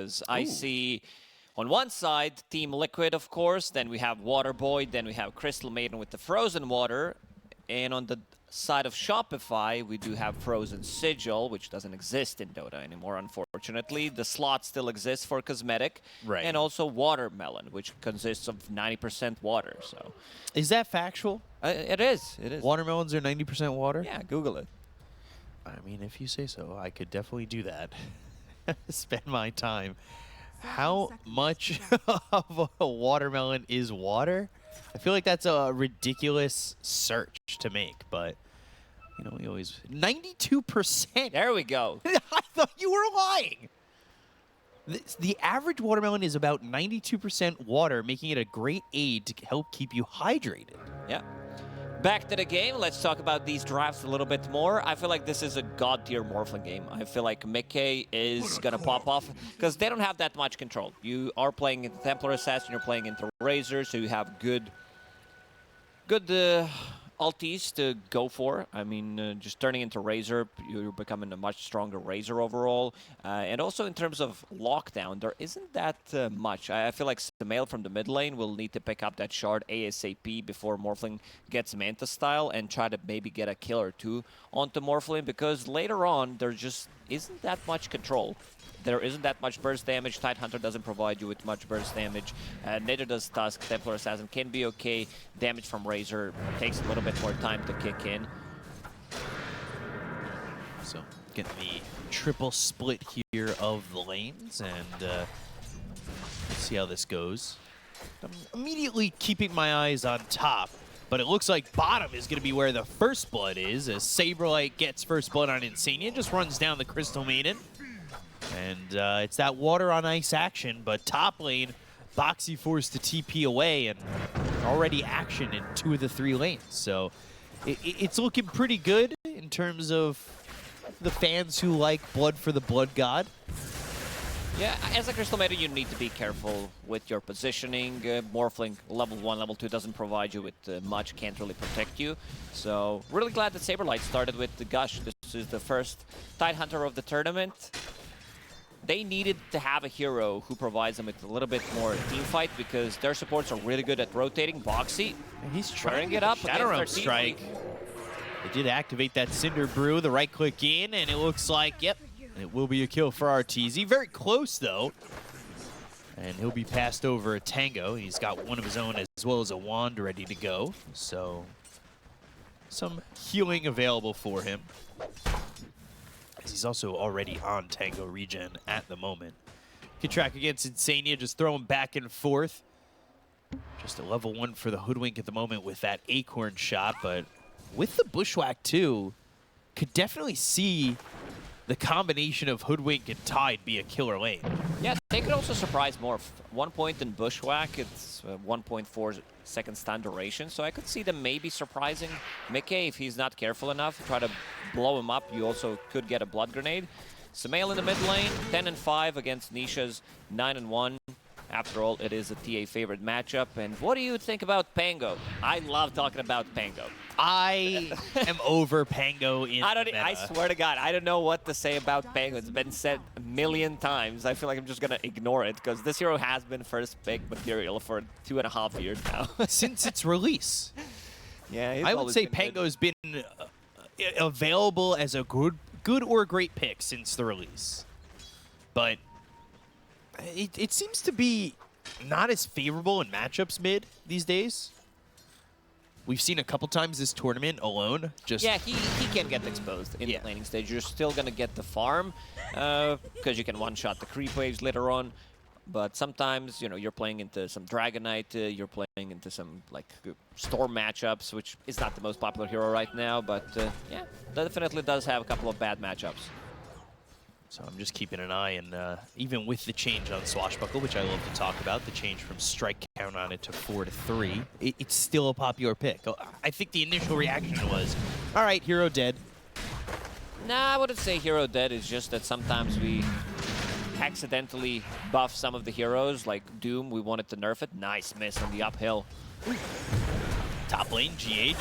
because I see on one side Team Liquid, of course, then we have Waterboy, then we have Crystal Maiden with the Frozen Water, and on the side of Shopify, we do have Frozen Sigil, which doesn't exist in Dota anymore, unfortunately. The slot still exists for Cosmetic, and also Watermelon, which consists of 90% water. So, is that factual? It is. It is. Watermelons are 90% water? Yeah, Google it. I mean, if you say so, I could definitely do that. Spend my time. How much of a watermelon is water? I feel like that's a ridiculous search to make, but you know, we always 92%. There we go. I thought you were lying. The average watermelon is about 92% water, making it a great aid to help keep you hydrated. Yeah. Back to the game. Let's talk about these drafts a little bit more. I feel like this is a god-tier Morphling game. I feel like Mickey is going to pop off because they don't have that much control. You are playing into Templar Assassin, you're playing into Razor, so you have good ultis to go for. I mean, just turning into Razor, you're becoming a much stronger Razor overall. And also in terms of lockdown, there isn't that much. I feel like Samael from the mid lane will need to pick up that shard ASAP before Morphling gets Manta style and try to maybe get a kill or two onto Morphling, because later on there just isn't that much control. There isn't that much burst damage. Tidehunter doesn't provide you with much burst damage. Neither does Tusk. Templar Assassin can be okay. Damage from Razor takes a little bit more time to kick in. So, getting the triple split here of the lanes, and let's see how this goes. I'm immediately keeping my eyes on top, but it looks like bottom is going to be where the first blood is, as Saberlight gets first blood on Insania, just runs down the Crystal Maiden. And it's that water on ice action, but top lane, Boxy forced to TP away, and already action in 2 of the 3 lanes. So it's looking pretty good in terms of the fans who like Blood for the Blood God. Yeah, as a Crystal Maiden, you need to be careful with your positioning. Morphling level 1, level 2 doesn't provide you with much, can't really protect you. So really glad that Saberlight started with the Gush. This is the first Tidehunter of the tournament. They needed to have a hero who provides them with a little bit more team fight, because their supports are really good at rotating. Boxy, he's trying it up. Shadow Realm Strike. They did activate that Cinder Brew, the right click in, and it looks like, yep, it will be a kill for RTZ. Very close, though. And he'll be passed over at Tango. He's got one of his own as well as a wand ready to go. So, some healing available for him. He's also already on Tango regen at the moment. Track against Insania, just throwing back and forth. Just a level 1 for the Hoodwink at the moment with that Acorn shot, but with the Bushwhack too, could definitely see the combination of Hoodwink and Tide be a killer lane. Yeah, they could also surprise more. 1 point in Bushwhack, it's 1.4 second stun duration, so I could see them maybe surprising Mickey if he's not careful enough. Try to blow him up. You also could get a Blood Grenade. Samael in the mid lane, 10-5 against Nisha's 9-1. After all, it is a TA favorite matchup. And what do you think about Pango? I love talking about Pango. I am over Pango in meta. I swear to God, I don't know what to say about Pango. It's been said a million times. I feel like I'm just going to ignore it, because this hero has been first pick material for 2.5 years now. Since its release. Yeah, I would say Pango's been available as a good or great pick since the release. But it seems to be not as favorable in matchups mid these days. We've seen a couple times this tournament alone. Yeah, he can get exposed in the laning stage. You're still going to get the farm because you can one-shot the creep waves later on. But sometimes, you know, you're playing into some Dragonite, you're playing into some, like, Storm matchups, which is not the most popular hero right now. But, yeah, definitely does have a couple of bad matchups. So I'm just keeping an eye, and even with the change on Swashbuckle, which I love to talk about, the change from strike count on it to 4 to 3, it's still a popular pick. I think the initial reaction was, all right, hero dead. Nah, I wouldn't say hero dead. It's just that sometimes we accidentally buff some of the heroes, like Doom. We wanted to nerf it. Nice miss on the uphill. Top lane, GH.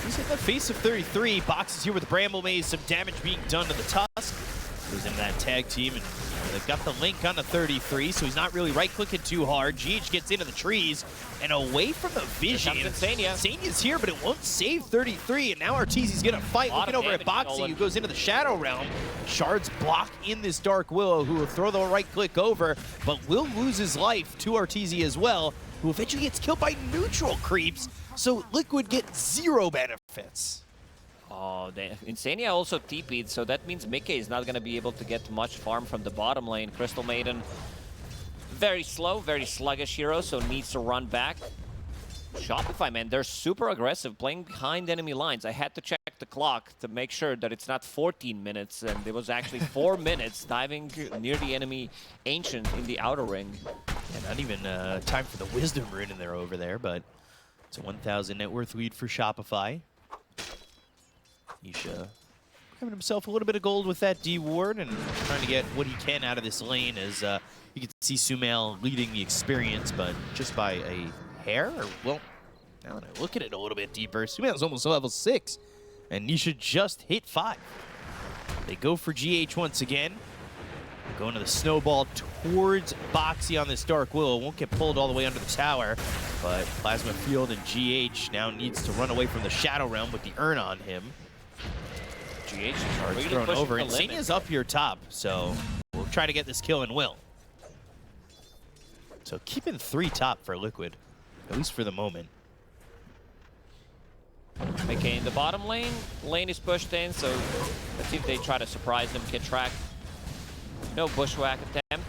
He's in the face of 33. Box is here with the Bramble Maze. Some damage being done to the Tusk. Goes into that tag team and They've got the link on the 33, so he's not really right-clicking too hard. GH gets into the trees and away from the vision. Insania's here, but it won't save 33, and now Arteezy's going to fight. Looking over at Boxy, who goes into the Shadow Realm. Shards block in this Dark Willow, who will throw the right-click over, but will lose his life to Arteezy as well, who eventually gets killed by neutral creeps, so Liquid get 0 benefits. Oh, Insania also TP'd, so that means Mickey is not going to be able to get much farm from the bottom lane. Crystal Maiden, very slow, very sluggish hero, so needs to run back. Shopify, man, they're super aggressive, playing behind enemy lines. I had to check the clock to make sure that it's not 14 minutes, and it was actually 4 minutes diving near the enemy Ancient in the outer ring. Yeah, not even time for the Wisdom Rune in there over there, but it's a 1,000 net worth lead for Shopify. Nisha having himself a little bit of gold with that D-Ward and trying to get what he can out of this lane as you can see Sumail leading the experience, but just by a hair? Or, well, now that I look at it a little bit deeper, Sumail's almost level 6, and Nisha just hit 5. They go for GH once again. Going to the snowball towards Boxy on this Dark Willow. Won't get pulled all the way under the tower, but Plasma Field and GH now needs to run away from the Shadow Realm with the urn on him. GH is really thrown over. Insania's up here top, so we'll try to get this kill and will. So keeping 3 top for Liquid, at least for the moment. Okay, in the bottom lane, Lane is pushed in, so let's see if they try to surprise him, Kid Track. No bushwhack attempt.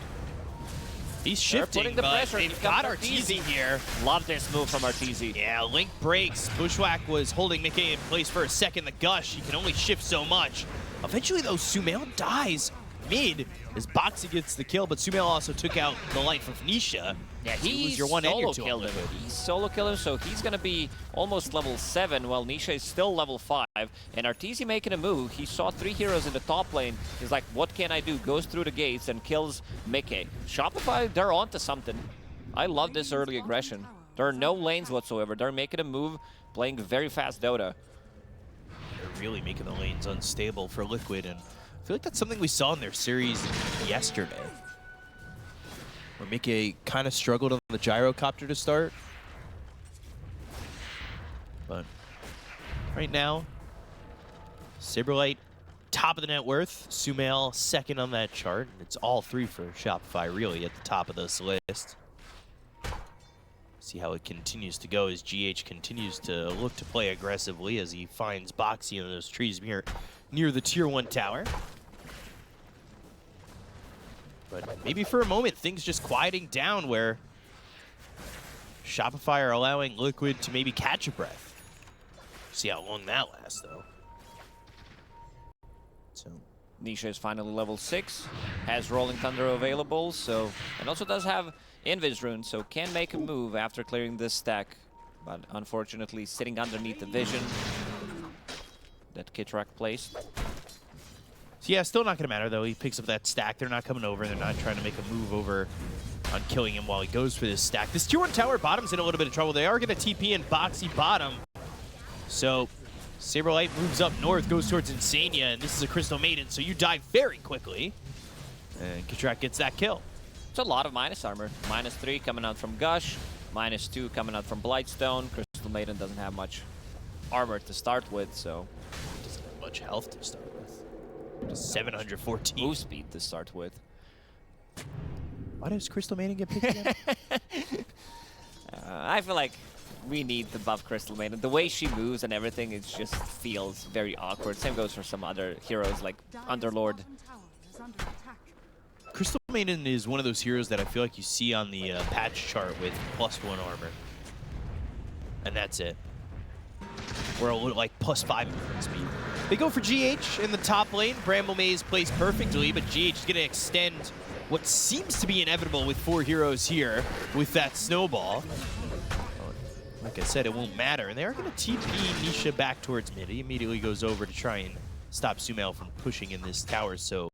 He's shifting, but they've got Arteezy here. Love this move from Arteezy. Yeah, Link breaks. Bushwhack was holding Mickey in place for a second. The gush, he can only shift so much. Eventually, though, Sumail dies mid as Boxy gets the kill, but Sumail also took out the life of Nisha. Yeah, he solo killed him. He solo killed him, so he's going to be almost level 7, while Nisha is still level 5. And Arteezy making a move. He saw 3 heroes in the top lane. He's like, what can I do? Goes through the gates and kills Mickey. Shopify, they're onto something. I love this early aggression. There are no lanes whatsoever. They're making a move, playing very fast Dota. They're really making the lanes unstable for Liquid, and I feel like that's something we saw in their series yesterday, where Mickey kind of struggled on the gyrocopter to start. But right now, Saberlight, top of the net worth. Sumail, second on that chart. It's all 3 for Shopify, really, at the top of this list. See how it continues to go as GH continues to look to play aggressively as he finds Boxy in those trees near the Tier 1 tower. But maybe for a moment, things just quieting down where Shopify are allowing Liquid to maybe catch a breath. See how long that lasts, though. So Nisha is finally level 6, has Rolling Thunder available, so, and also does have Invis Rune, so can make a move after clearing this stack. But unfortunately, sitting underneath the vision that Kitrak placed. So yeah, still not going to matter, though. He picks up that stack. They're not coming over. They're not trying to make a move over on killing him while he goes for this stack. This Tier 1 tower bottom's in a little bit of trouble. They are going to TP in Boxy bottom. So Saberlight moves up north, goes towards Insania, and this is a Crystal Maiden, so you die very quickly. And Kitrak gets that kill. It's a lot of minus armor. -3 coming out from Gush, -2 coming out from Blightstone. Crystal Maiden doesn't have much armor to start with, so... Doesn't have much health to start with. Just 714. Move speed to start with. Why does Crystal Maiden get picked again? I feel like we need to buff Crystal Maiden. The way she moves and everything, it just feels very awkward. Same goes for some other heroes like Underlord. Crystal Maiden is one of those heroes that I feel like you see on the patch chart with +1 armor. And that's it. Or like +5 movement speed. They go for GH in the top lane. Bramble Maze plays perfectly, but GH is going to extend what seems to be inevitable with 4 heroes here with that snowball. Like I said, it won't matter. And they are going to TP Nisha back towards mid. He immediately goes over to try and stop Sumail from pushing in this tower so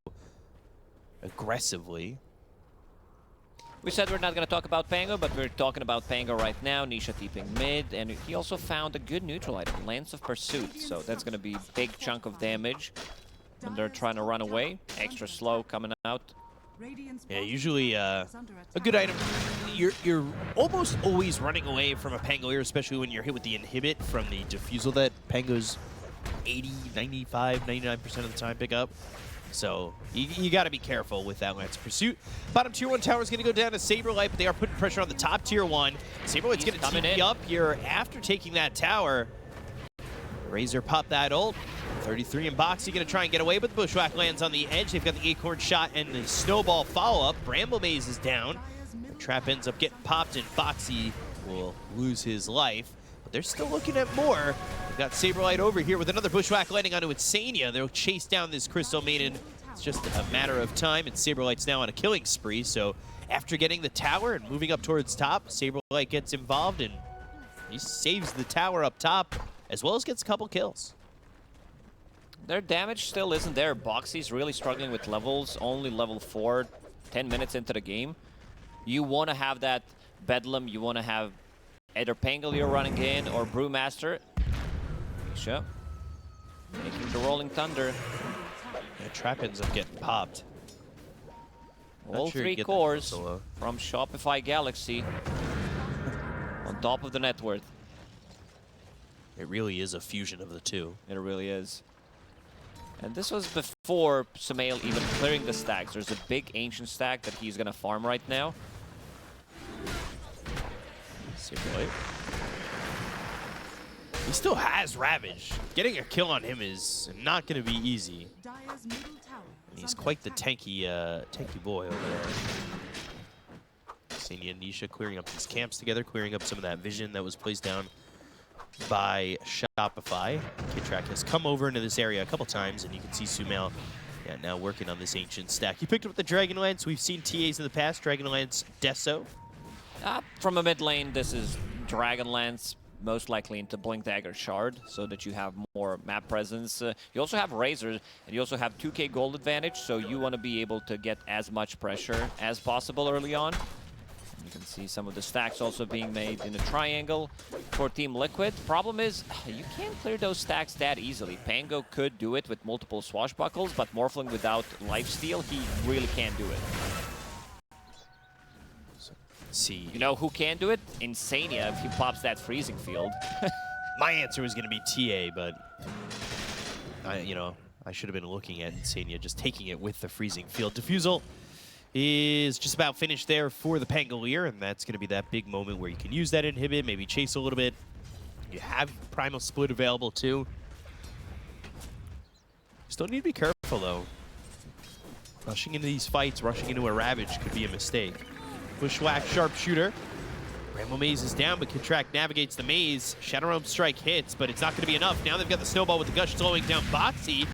aggressively. We said we're not going to talk about Pango, but we're talking about Pango right now. Nisha TPing mid, and he also found a good neutral item, Lance of Pursuit. So that's going to be a big chunk of damage. And they're trying to run away. Extra slow coming out. Yeah, usually a good item. You're almost always running away from a Pango here, especially when you're hit with the inhibit from the defusal that Pango's 80, 95, 99% of the time pick up. So you got to be careful with that Lance Pursuit. Bottom tier 1 tower is going to go down to Saberlight, but they are putting pressure on the top tier 1. Saberlight's going to TP up here after taking that tower. Razor popped that ult. 33 and Boxy going to try and get away, but the Bushwhack lands on the edge. They've got the Acorn shot and the Snowball follow-up. Bramble Maze is down. The trap ends up getting popped, and Boxy will lose his life. But they're still looking at more. We've got Saberlight over here with another Bushwhack landing onto Insania. They'll chase down this Crystal Maiden. It's just a matter of time, and Saberlight's now on a killing spree. So after getting the tower and moving up towards top, Saberlight gets involved, and he saves the tower up top, as well as gets a couple kills. Their damage still isn't there. Boxy's really struggling with levels, only level 4, 10 minutes into the game. You want to have that Bedlam, you want to have either Pango you're running in or Brewmaster. Misha making the Rolling Thunder. The trap ends up getting popped. All sure 3 cores from Shopify Galaxy on top of the net worth. It really is a fusion of the two. It really is. And this was before Sumail even clearing the stacks. There's a big ancient stack that he's gonna farm right now. Saberlight. He still has Ravage. Getting a kill on him is not gonna be easy. And he's quite the tanky boy over there. Xenia and Nisha clearing up these camps together, clearing up some of that vision that was placed down by Shopify. Kidtrack has come over into this area a couple times, and you can see Sumail now working on this ancient stack. He picked up the Dragonlance. We've seen TAs in the past, Dragonlance Deso. From a mid lane, this is Dragonlance, most likely into Blink Dagger Shard, so that you have more map presence. You also have Razor, and you also have 2k gold advantage, so you want to be able to get as much pressure as possible early on. You can see some of the stacks also being made in a triangle for Team Liquid. Problem is, you can't clear those stacks that easily. Pango could do it with multiple swashbuckles, but Morphling without lifesteal, he really can't do it. See, you know who can do it? Insania, if he pops that freezing field. My answer was going to be TA, but I should have been looking at Insania, just taking it with the freezing field. Defusal is just about finished there for the Pangolier, and that's going to be that big moment where you can use that inhibit, maybe chase a little bit. You have Primal Split available too. Still need to be careful though. Rushing into these fights, rushing into a Ravage could be a mistake. Bushwhack Sharpshooter. Bramble Maze is down, but Kidtrack navigates the maze. Shadow Realm Strike hits, but it's not going to be enough. Now they've got the Snowball with the Gush slowing down Boxy.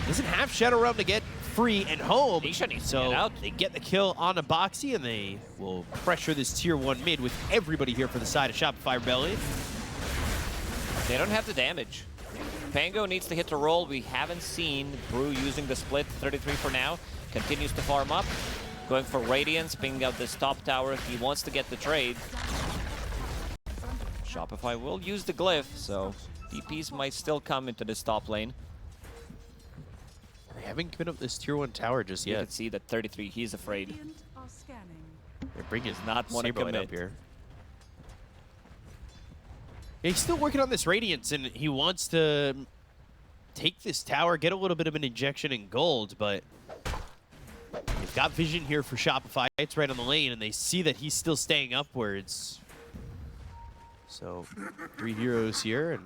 Doesn't have Shadow Realm to get free and home. So they get the kill on a Boxy, and they will pressure this tier 1 mid with everybody here for the side of Shopify Rebellion. They don't have the damage. Pango needs to hit the roll. We haven't seen Brew using the split. 33 for now. Continues to farm up. Going for Radiance, pinging out this top tower. He wants to get the trade. Shopify will use the glyph, so DPs might still come into this top lane. They haven't given up this tier 1 tower just yet. You can see that 33, he's afraid. They're bringing not want to commit up here. Yeah, he's still working on this Radiance, and he wants to take this tower, get a little bit of an injection in gold, but they've got vision here for Shopify. It's right on the lane, and they see that he's still staying upwards. So 3 heroes here, and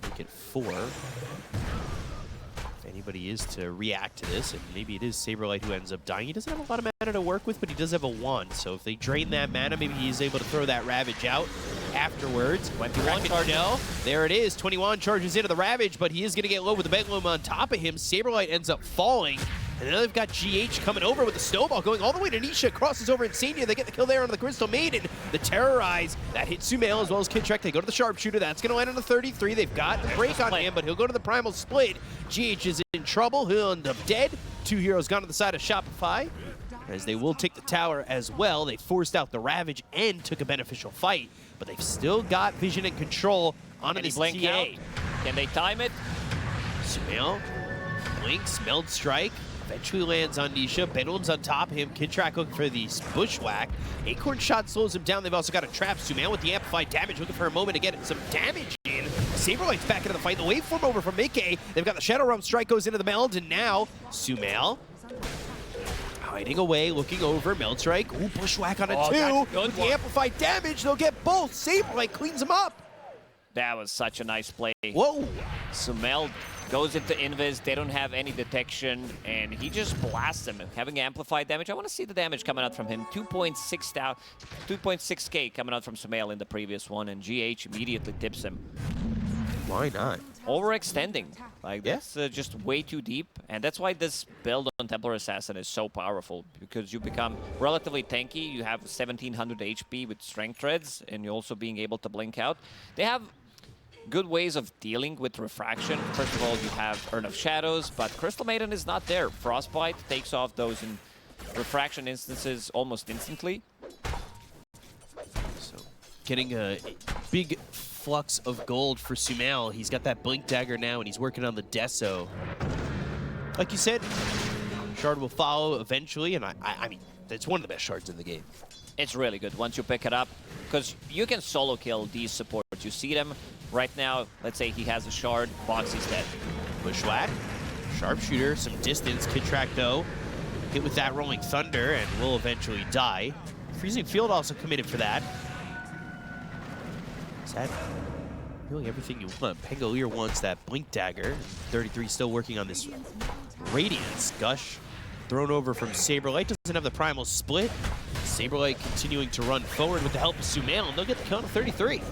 make it 4. If anybody is to react to this, and maybe it is Saberlight who ends up dying. He doesn't have a lot of mana to work with, but he does have a wand. So if they drain that mana, maybe he's able to throw that Ravage out afterwards. 21 charge. There it is. 21 charges into the Ravage, but he is going to get low with the Bedlam on top of him. Saberlight ends up falling. And then they've got GH coming over with the Snowball going all the way to Nisha. Crosses over Insania. They get the kill there on the Crystal Maiden. The Terrorize. That hits Sumail as well as Kidtrack. They go to the Sharpshooter. That's going to land on the 33. They've got the break on him, but he'll go to the Primal Split. GH is in trouble. He'll end up dead. 2 heroes gone to the side of Shopify, as they will take the tower as well. They forced out the Ravage and took a beneficial fight, but they've still got vision and control onto this TA. Can they time it? Sumail, Blink, Smelled Strike. Eventually lands on Nisha. Bedlam's on top of him. Kidtrack looking for the bushwhack. Acorn shot slows him down. They've also got a trap. Sumail with the amplified damage, looking for a moment to get some damage in. Saberlight's back into the fight. The waveform over from Mickey. They've got the Shadow Realm strike goes into the meld, and now Sumail hiding away, looking over. Meld strike. Ooh, bushwhack on a 2. With the amplified damage, they'll get both. Saberlight cleans him up. That was such a nice play. Whoa. Sumail goes into invis, they don't have any detection, and he just blasts them, having amplified damage. I want to see the damage coming out from him. 2.6k coming out from Sumail in the previous one, and GH immediately tips him. Why not? Overextending. Like, that's just way too deep, and that's why this build on Templar Assassin is so powerful, because you become relatively tanky, you have 1700 HP with Strength Threads, and you're also being able to blink out. They have good ways of dealing with refraction. First of all, you have Urn of Shadows, but Crystal Maiden is not there. Frostbite takes off those in refraction instances almost instantly. So, getting a big flux of gold for Sumail. He's got that Blink Dagger now, and he's working on the Deso. Like you said, Shard will follow eventually, and I mean, it's one of the best shards in the game. It's really good once you pick it up, because you can solo kill these supports. You see them right now. Let's say he has a shard, Boxy's dead. Bushwhack, sharpshooter, some distance. Kidtrack though, hit with that Rolling Thunder and will eventually die. Freezing Field also committed for that. Is that really everything you want? Pangolier wants that Blink Dagger. 33 still working on this Radiance. Gush thrown over from Saberlight. Doesn't have the Primal Split. Saberlight continuing to run forward with the help of Sumail, and they'll get the count of 33.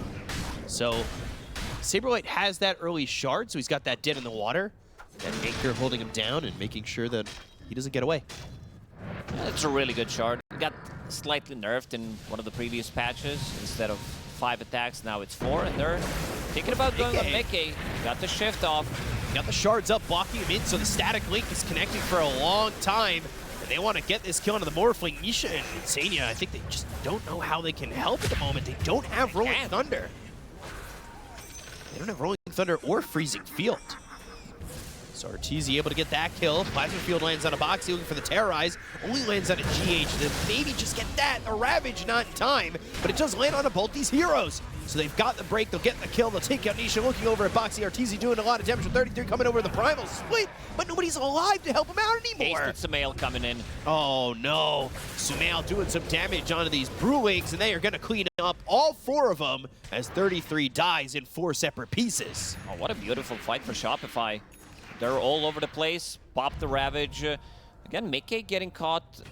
So Saberlight has that early shard, so he's got that dead in the water. That anchor holding him down and making sure that he doesn't get away. It's a really good shard. It got slightly nerfed in one of the previous patches. Instead of 5 attacks, now it's 4, and they're thinking about going on Mickey. Got the shift off. Got the shards up, blocking him in, so the static link is connecting for a long time. And they want to get this kill onto the Morphling. Nisha and Insania, I think they just don't know how they can help at the moment. They don't have Rolling Thunder. They don't have Rolling Thunder or Freezing Field. So Arteezy able to get that kill. Plasma Field lands on a Boxy looking for the Terrorize. Only lands on a GH. Then maybe just get that. A Ravage not in time. But it does land on both these heroes. So they've got the break. They'll get the kill. They'll take out Nisha looking over at Boxy. Arteezy doing a lot of damage with 33 coming over the Primal Split. But nobody's alive to help him out anymore. Hasted Sumail coming in. Oh no. Sumail doing some damage onto these Brewwings, and they are going to clean up all 4 of them as 33 dies in 4 separate pieces. Oh, what a beautiful fight for Shopify. They're all over the place. Pop the Ravage. Again, Mickey getting caught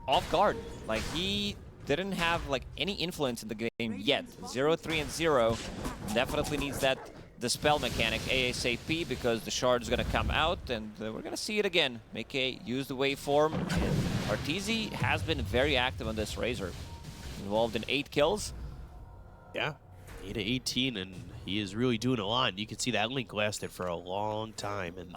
off guard. Like, he didn't have like any influence in the game yet. 0-3 and 0. Definitely needs that dispel mechanic ASAP, because the shard is going to come out, and we're going to see it again. Mickey used the waveform. Arteezy has been very active on this Razor. Involved in 8 kills. Yeah. 8-18, and he is really doing a lot. And you can see that link lasted for a long time, and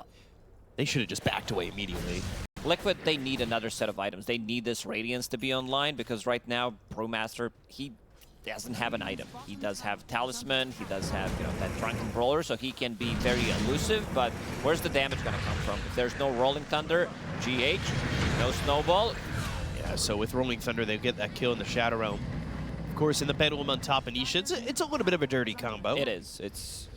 they should have just backed away immediately. Liquid, they need another set of items. They need this Radiance to be online, because right now, Brewmaster, he doesn't have an item. He does have Talisman, he does have, you know, that Drunken Brawler, so he can be very elusive, but where's the damage gonna come from? If there's no Rolling Thunder, GH, no Snowball. Yeah, so with Rolling Thunder, they get that kill in the Shadow Realm. Of course, in the Bedlam on top of Nisha, it's a little bit of a dirty combo. It is. It's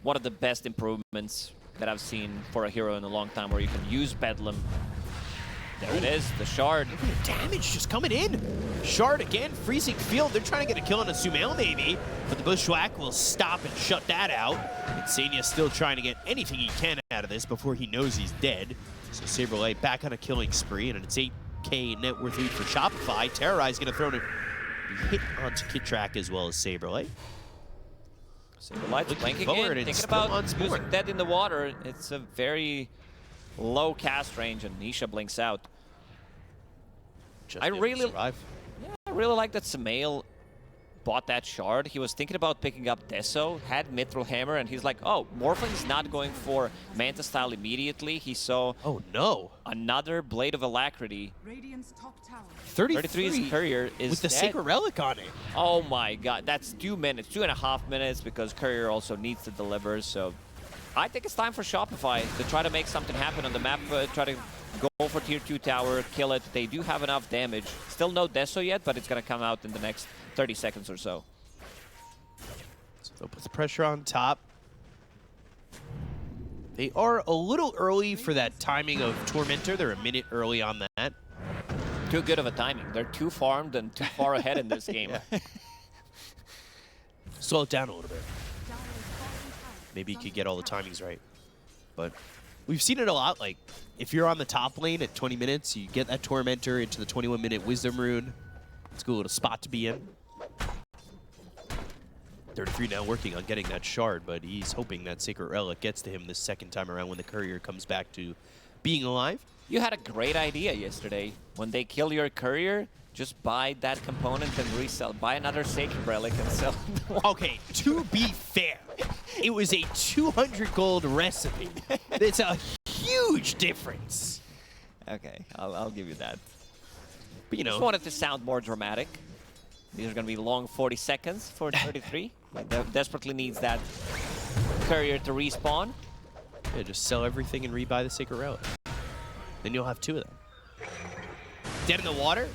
one of the best improvements that I've seen for a hero in a long time, where you can use Bedlam. There it is, the shard. Look at the damage just coming in. Shard again, Freezing Field. They're trying to get a kill on a Sumail maybe, but the Bushwhack will stop and shut that out. Insania's still trying to get anything he can out of this before he knows he's dead. So Saberlight back on a killing spree, and it's 8K net worth lead for Shopify. Terrorize gonna throw a hit onto Kidtrack as well as Saberlight. Saberlight's blanking in, thinking about using Dead in the Water. It's a very low cast range, and Nisha blinks out. I really like that Sumail bought that shard. He was thinking about picking up Deso, had Mithril Hammer, and he's like, oh, Morphling's not going for Manta style immediately. He saw another Blade of Alacrity. 33's Courier is with the dead. Sacred Relic on it. Oh my god, that's 2 minutes, 2.5 minutes, because Courier also needs to deliver, so I think it's time for Shopify to try to make something happen on the map, try to go for tier 2 tower, kill it. They do have enough damage. Still no Deso yet, but it's going to come out in the next 30 seconds or so. So they'll put the pressure on top. They are a little early for that timing of Tormentor. They're a minute early on that. Too good of a timing. They're too farmed and too far ahead in this game. Slow it down a little bit. Maybe you could get all the timings right. But we've seen it a lot. Like, if you're on the top lane at 20 minutes, you get that Tormentor into the 21-minute Wisdom Rune. It's a good little spot to be in. 33 now working on getting that shard, but he's hoping that Sacred Relic gets to him this second time around when the courier comes back to being alive. You had a great idea yesterday. When they kill your courier, just buy that component and resell. Buy another Sacred Relic and sell. Okay, to be fair, it was a 200 gold recipe. It's a huge difference. Okay, I'll give you that. But, you know, Just wanted to sound more dramatic. These are going to be long 40 seconds for 33. Desperately needs that courier to respawn. Yeah, just sell everything and rebuy the Sacred Relic. Then you'll have two of them. Dead in the water.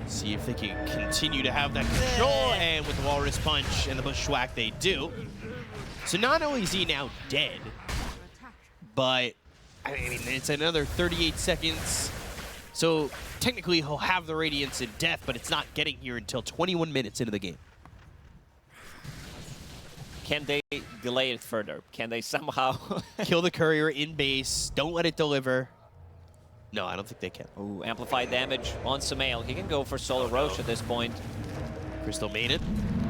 See if they can continue to have that control. And with the Walrus Punch and the Bushwhack, they do. So not only is he now dead, but I mean, it's another 38 seconds. So technically he'll have the Radiance in death, but it's not getting here until 21 minutes into the game. Can they delay it further? Can they somehow kill the courier in base? Don't let it deliver. No, I don't think they can. Ooh, amplified damage on Sumail. He can go for solo Roche at this point. Crystal made it.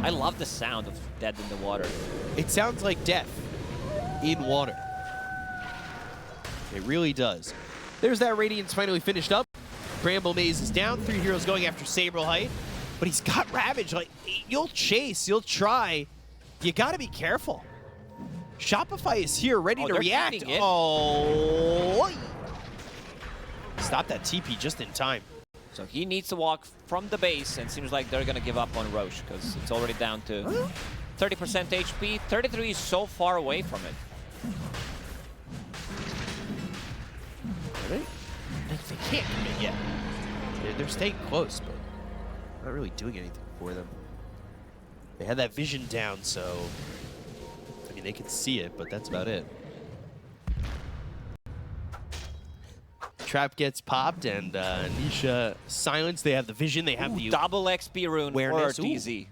I love the sound of dead in the water. It sounds like death in water. It really does. There's that Radiance finally finished up. Bramble Maze is down. 3 heroes going after Saberlight. But he's got Ravage. Like, you'll chase, you'll try. You gotta be careful. Shopify is here, ready to react. Oh! Stop that TP just in time. So he needs to walk from the base, and seems like they're gonna give up on Roche because it's already down to 30% HP. 33 is so far away from it. They can't commit yet. They're staying close, but not really doing anything for them. They had that vision down, so I mean they can see it, but that's about it. Trap gets popped, and Nisha silenced. They have the vision. They have the double XP rune awareness. For Arteezy.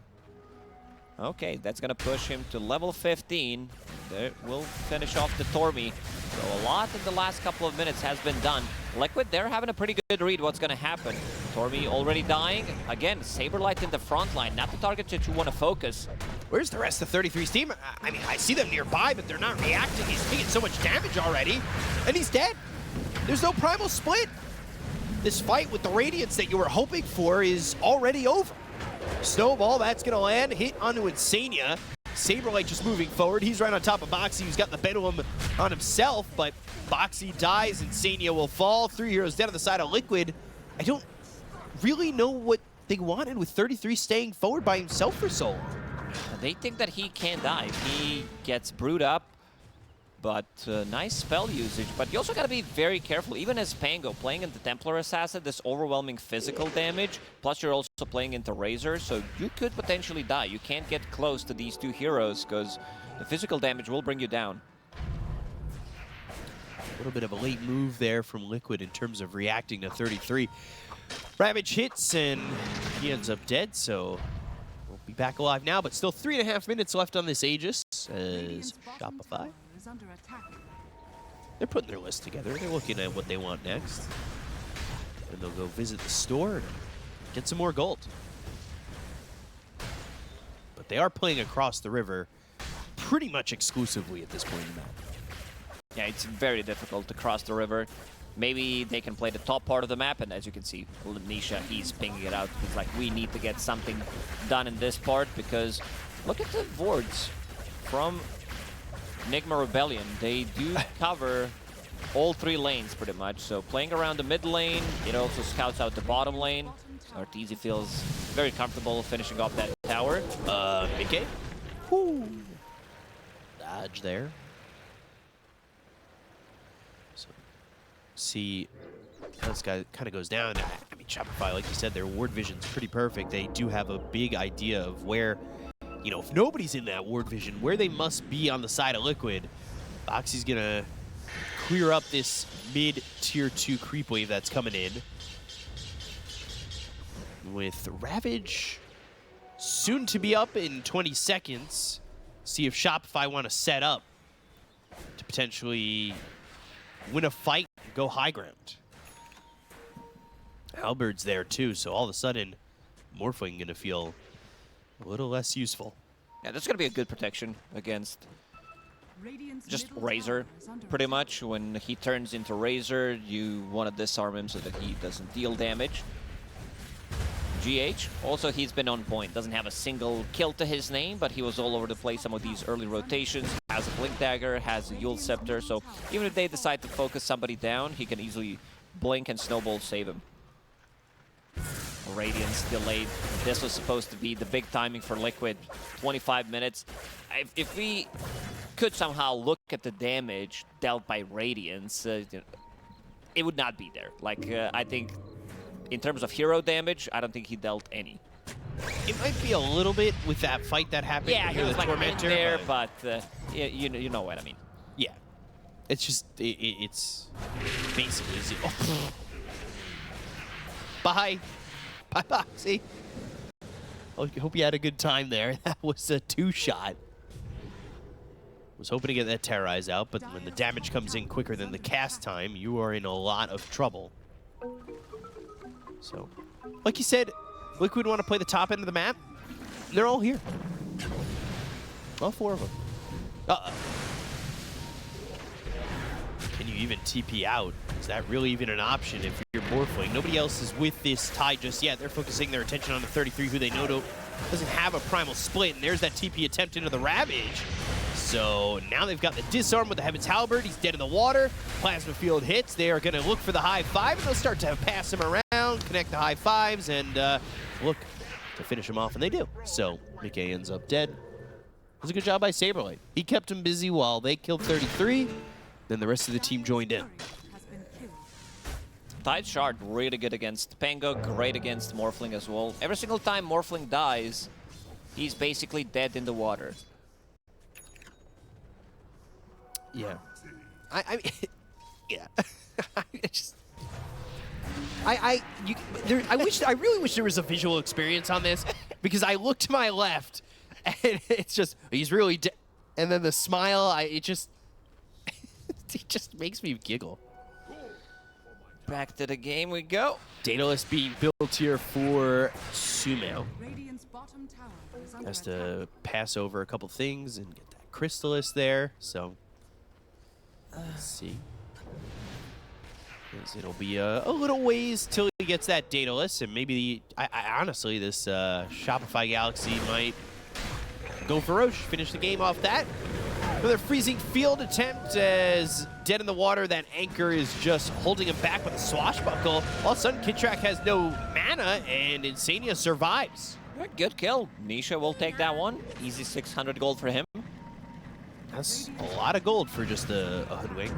Okay, that's gonna push him to level 15. That will finish off the Tormi. So a lot in the last couple of minutes has been done. Liquid, they're having a pretty good read what's gonna happen. Tormi already dying. Again, Saberlight in the front line, not the target that you want to focus. Where's the rest of 33's team? I mean, I see them nearby, but they're not reacting. He's taking so much damage already, and he's dead. There's no primal split. This fight with the Radiance that you were hoping for is already over. Snowball, that's gonna land, hit onto Insania. Saberlight just moving forward. He's right on top of Boxy, who's got the Bedlam on himself, but Boxy dies, Insania will fall. 3 heroes dead on the side of Liquid. I don't really know what they wanted with 33 staying forward by himself for so long. They think that he can't die. He gets brewed up, but nice spell usage. But you also got to be very careful, even as Pango, playing into Templar Assassin, this overwhelming physical damage, plus you're also playing into Razor, so you could potentially die. You can't get close to these two heroes, because the physical damage will bring you down. A little bit of a late move there from Liquid in terms of reacting to 33. Ravage hits, and he ends up dead, so we'll be back alive now, but still 3.5 minutes left on this Aegis as Shopify. They're putting their list together. They're looking at what they want next. And they'll go visit the store and get some more gold. But they are playing across the river pretty much exclusively at this point in the map. Yeah, it's very difficult to cross the river. Maybe they can play the top part of the map, and as you can see, Nisha, he's pinging it out. He's like, we need to get something done in this part, because look at the wards from Nigma Rebellion. They do cover all 3 lanes pretty much, so playing around the mid lane, it also scouts out the bottom lane. Arteezy feels very comfortable finishing off that tower. Mickey? dodge there. So, see how this guy kind of goes down. I mean, Shopify, like you said, their ward vision's pretty perfect. They do have a big idea of where, you know, if nobody's in that ward vision, where they must be on the side of Liquid. Boxy's going to clear up this mid-tier 2 creep wave that's coming in. With Ravage soon to be up in 20 seconds. See if Shopify want to set up to potentially win a fight and go high ground. Halberd's there too, so all of a sudden, Morphling going to feel a little less useful. Yeah, that's going to be a good protection against just Razor, pretty much. When he turns into Razor, you want to disarm him so that he doesn't deal damage. GH, also he's been on point. Doesn't have a single kill to his name, but he was all over the place some of these early rotations. Has a Blink Dagger, has a Yule Scepter, so even if they decide to focus somebody down, he can easily blink and snowball save him. Radiance delayed. This was supposed to be the big timing for Liquid. 25 minutes. If we could somehow look at the damage dealt by Radiance, it would not be there. Like, I think in terms of hero damage, I don't think he dealt any. It might be a little bit with that fight that happened. Yeah, he was like Tormentor, there, but you know what I mean. Yeah. It's just, it's basically zero. Bye. Bye, Boxy. I hope you had a good time there. That was a 2-shot. Was hoping to get that Terrorize out, but when the damage comes in quicker than the cast time, you are in a lot of trouble. So, like you said, Liquid want to play the top end of the map. They're all here. All 4 of them. Uh-oh. Can you even TP out? Is that really even an option if you're Morphling? Nobody else is with this tie just yet. They're focusing their attention on the 33, who they know doesn't have a primal split, and there's that TP attempt into the Ravage. So now they've got the disarm with the Heaven's Halberd. He's dead in the water. Plasma field hits. They are going to look for the high five, and they'll start to pass him around, connect the high fives, and look to finish him off, and they do. So Mickey ends up dead. It was a good job by Saberlight. He kept him busy while they killed 33. Then the rest of the team joined in. Tide Shard really good against Pango, great against Morphling as well. Every single time Morphling dies, he's basically dead in the water. Yeah. I mean, yeah. I really wish there was a visual experience on this, because I look to my left and it's just, he's really dead. And then the smile, it just makes me giggle. Back to the game we go. Daedalus being built here for Sumo. Has to pass over a couple things and get that Crystallis there, so let's see. It'll be a little ways till he gets that Daedalus, and maybe, honestly, this Shopify Galaxy might go for Roche, finish the game off that. Another freezing field attempt as dead in the water. That anchor is just holding him back with a swashbuckle. All of a sudden, Kitrak has no mana, and Insania survives. Good kill. Nisha will take that one. Easy 600 gold for him. That's a lot of gold for just a hoodwink.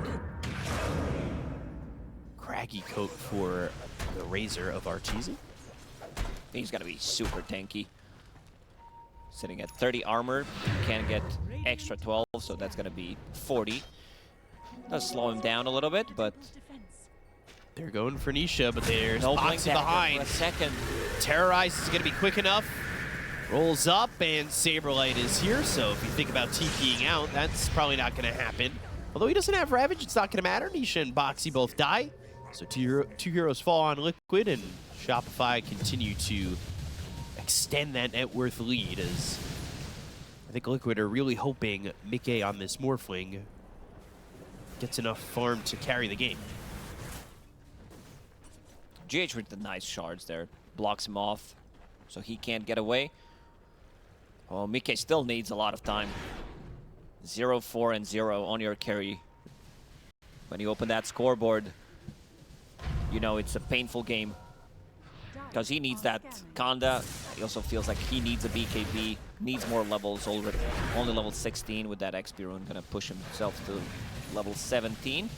Craggy coat for the Razor of Arteezy. He's got to be super tanky. Sitting at 30 armor, can get extra 12, so that's going to be 40. Does slow him down a little bit, but they're going for Nisha, but there's no Boxy behind. For a second. Terrorize is going to be quick enough. Rolls up, and Saberlight is here, so if you think about TPing out, that's probably not going to happen. Although he doesn't have Ravage, it's not going to matter. Nisha and Boxy both die, so two heroes fall on Liquid, and Shopify continue to extend that net worth lead, as I think Liquid are really hoping Mickey on this Morphling gets enough farm to carry the game. GH with the nice shards there. Blocks him off, so he can't get away. Well, Mickey still needs a lot of time. 0, 4, and 0 on your carry. When you open that scoreboard, you know it's a painful game. because he needs that Conda. He also feels like he needs a BKB, needs more levels already. Only level 16 with that XP rune, gonna push himself to level 17.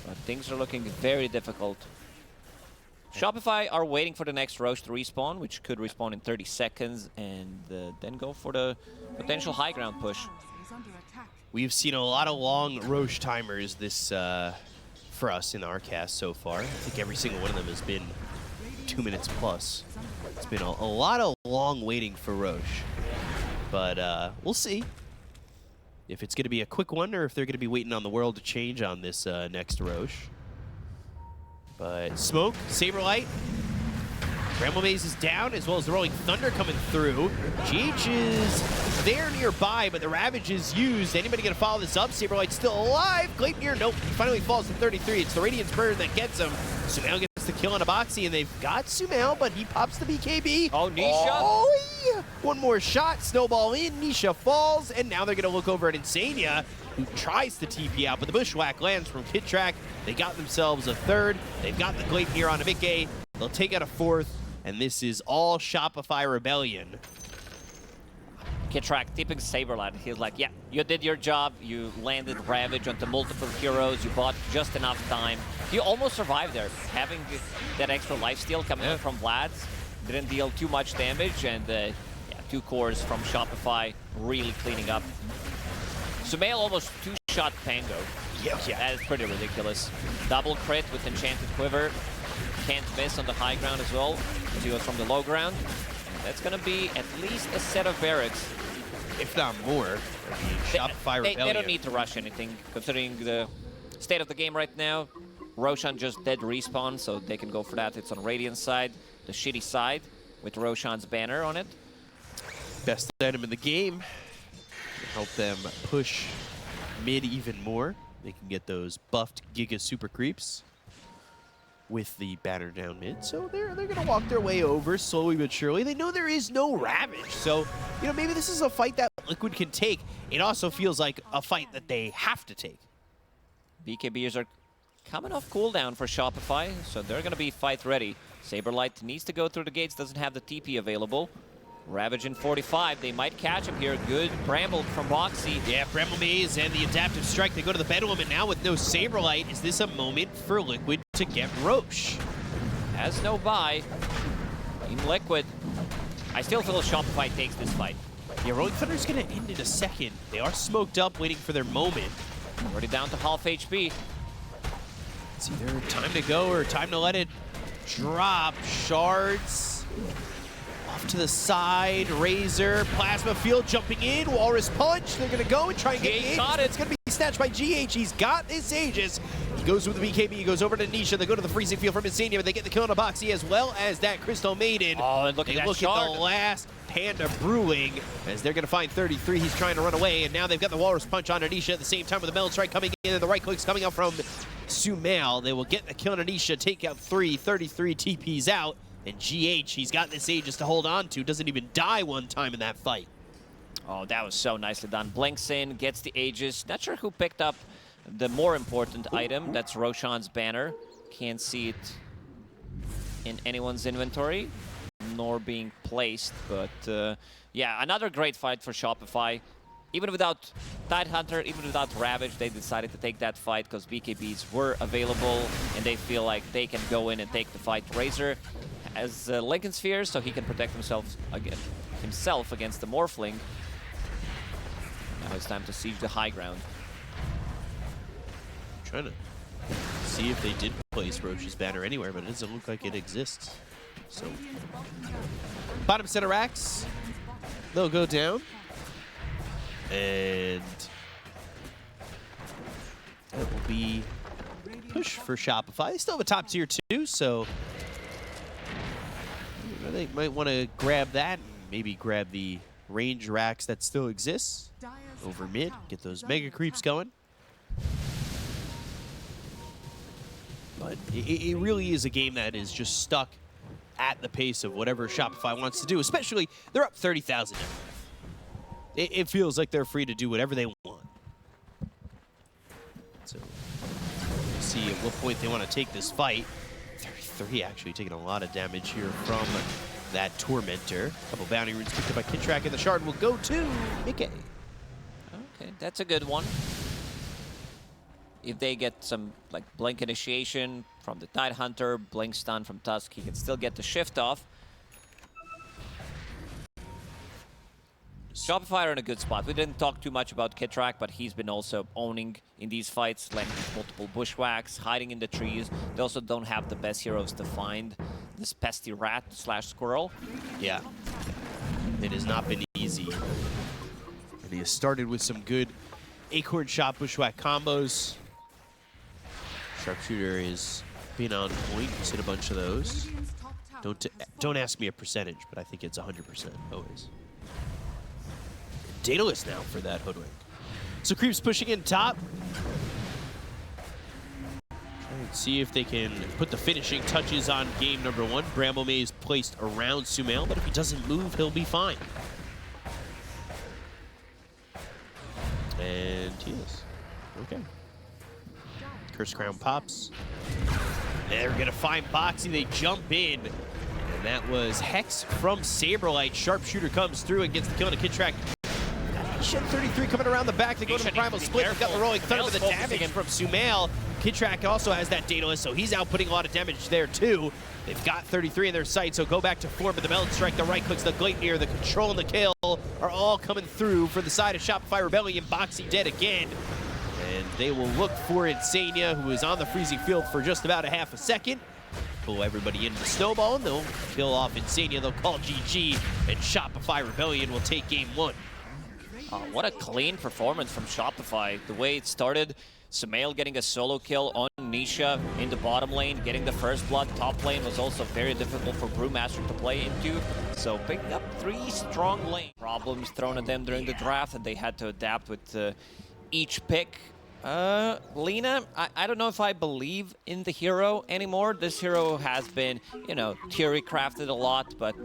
But things are looking very difficult. Shopify are waiting for the next Roche to respawn, which could respawn in 30 seconds, and then go for the potential high ground push. We've seen a lot of long Roche timers this for us in our cast so far. I think every single one of them has been 2 minutes plus. It's been a lot of long waiting for Roche. But we'll see if it's going to be a quick one or if they're going to be waiting on the world to change on this next Roche. But Smoke, Saberlight, MOUZ is down, as well as the Rolling Thunder coming through. GH is there nearby, but the Ravage is used. Anybody gonna follow this up? Saberlight's still alive. Gleipnir, nope, he finally falls to 33. It's the Radiance Burn that gets him. Sumail gets the kill on Aboxy, and they've got Sumail, but he pops the BKB. Oh, Nisha. Oh, yeah. One more shot, snowball in, Nisha falls, and now they're gonna look over at Insania, who tries to TP out, but the Bushwhack lands from Kidtrack. They got themselves a third. They've got the Gleipnir on a Mickey. They'll take out a fourth. And this is all Shopify Rebellion. Kidtrack tipping Saberlight. He's like, yeah, you did your job. You landed Ravage onto multiple heroes. You bought just enough time. He almost survived there. Having that extra lifesteal coming in from Vlad's didn't deal too much damage. And yeah, 2 cores from Shopify really cleaning up. Sumail almost 2-shot Pango. Yeah. That is pretty ridiculous. Double crit with Enchanted Quiver. Can't miss on the high ground as well, as he goes from the low ground. And that's going to be at least a set of barracks. If not more. Shopify Rebellion. They don't need to rush anything, considering the state of the game right now. Roshan just dead respawn, so they can go for that. It's on Radiant's side, the shitty side, with Roshan's banner on it. Best item in the game. Help them push mid even more. They can get those buffed Giga Super Creeps with the banner down mid. So they're going to walk their way over slowly but surely. They know there is no Ravage. So, you know, maybe this is a fight that Liquid can take. It also feels like a fight that they have to take. BKBers are coming off cooldown for Shopify, so they're going to be fight ready. Saberlight needs to go through the gates, doesn't have the TP available. Ravage in 45, they might catch him here. Good Bramble from Boxy. Yeah, MOUZ and the Adaptive Strike, they go to the bedroom, and now with no Saberlight, is this a moment for Liquid to get Roche? Has no buy. Team Liquid. I still feel Shopify takes this fight. Yeah, Rolling Thunder's gonna end in a second. They are smoked up, waiting for their moment. Already down to half HP. It's either time to go or time to let it drop. Shards off to the side. Razor, Plasma Field jumping in. Walrus Punch. They're gonna go and try and get He the got Aegis. it. It's gonna be snatched by GH. He's got this Aegis. He goes with the BKB. He goes over to Nisha. They go to the freezing field from Insania, but they get the kill on a Boxy as well as that Crystal Maiden. Oh, and look at that shard. At the last Panda brewing as they're going to find 33. He's trying to run away, and now they've got the Walrus Punch on Anisha at the same time with the Metal Strike coming in, and the right clicks coming out from Sumail. They will get the kill on Anisha, take out 3, 33 TPs out, and GH, he's got this Aegis to hold on to, doesn't even die one time in that fight. Oh, that was so nicely done. Blinks in, gets the Aegis. Not sure who picked up the more important item. That's Roshan's banner. Can't see it in anyone's inventory, nor being placed. But yeah, another great fight for Shopify. Even without Tidehunter, even without Ravage, they decided to take that fight because BKBs were available, and they feel like they can go in and take the fight. Razor has Lincoln Sphere, so he can protect himself against the Morphling. Now it's time to siege the high ground. Trying to see if they did place Roche's banner anywhere, but it doesn't look like it exists. So, bottom center racks, they'll go down. And that will be push for Shopify. They still have a top tier 2, so they might want to grab that and maybe grab the range racks that still exists over mid, get those mega creeps going. But it really is a game that is just stuck at the pace of whatever Shopify wants to do, especially they're up 30,000 now. It feels like they're free to do whatever they want. So, we'll see at what point they want to take this fight. 3 actually, taking a lot of damage here from that Tormentor. A couple bounty runes picked up by Kitrak, and the shard will go to Mickey. Okay, that's a good one. If they get some like Blink Initiation from the Tide Hunter, Blink Stun from Tusk, he can still get the shift off. Shopify are in a good spot. We didn't talk too much about Kitrak, but he's been also owning in these fights, landing multiple bushwhacks, hiding in the trees. They also don't have the best heroes to find this pesty rat / squirrel. Yeah, it has not been easy. And he has started with some good Acorn Shot Bushwhack combos. Sharpshooter is being on point. He's hit a bunch of those. Don't ask me a percentage, but I think it's 100% always. Daedalus now for that Hoodwink. So Creep's pushing in top. Let's see if they can put the finishing touches on game number 1. Bramble Maze placed around Sumail, but if he doesn't move, he'll be fine. And he is. Okay. Curse Crown pops. They're going to find Boxy. They jump in. And that was Hex from Saberlight. Sharpshooter comes through and gets the kill on a Kitrak. 33 coming around the back. They go to the Primal Split. They've got the Rolling Thunder with the damage from Sumail. Kitrak also has that Daedalus, so he's outputting a lot of damage there too. They've got 33 in their sight, so go back to 4, but the Melon Strike, the right clicks, the Gleipnir, the control, and the kill are all coming through for the side of Shopify Rebellion. Boxy dead again. And they will look for Insania, who is on the freezing field for just about a half a second. Pull everybody into the snowball, and they'll kill off Insania. They'll call GG, and Shopify Rebellion will take game 1. What a clean performance from Shopify. The way it started, Sumail getting a solo kill on Nisha in the bottom lane, getting the first blood. Top lane was also very difficult for Brewmaster to play into. So picking up 3 strong lane problems thrown at them during the draft, and they had to adapt with each pick. Lina, I don't know if I believe in the hero anymore. This hero has been, you know, theory crafted a lot, but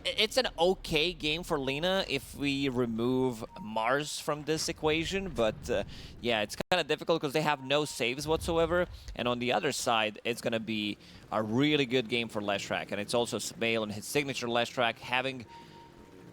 it's an okay game for Lina if we remove Mars from this equation. But yeah, it's kind of difficult because they have no saves whatsoever. And on the other side, it's going to be a really good game for Leshrac. And it's also Sumail and his signature Leshrac having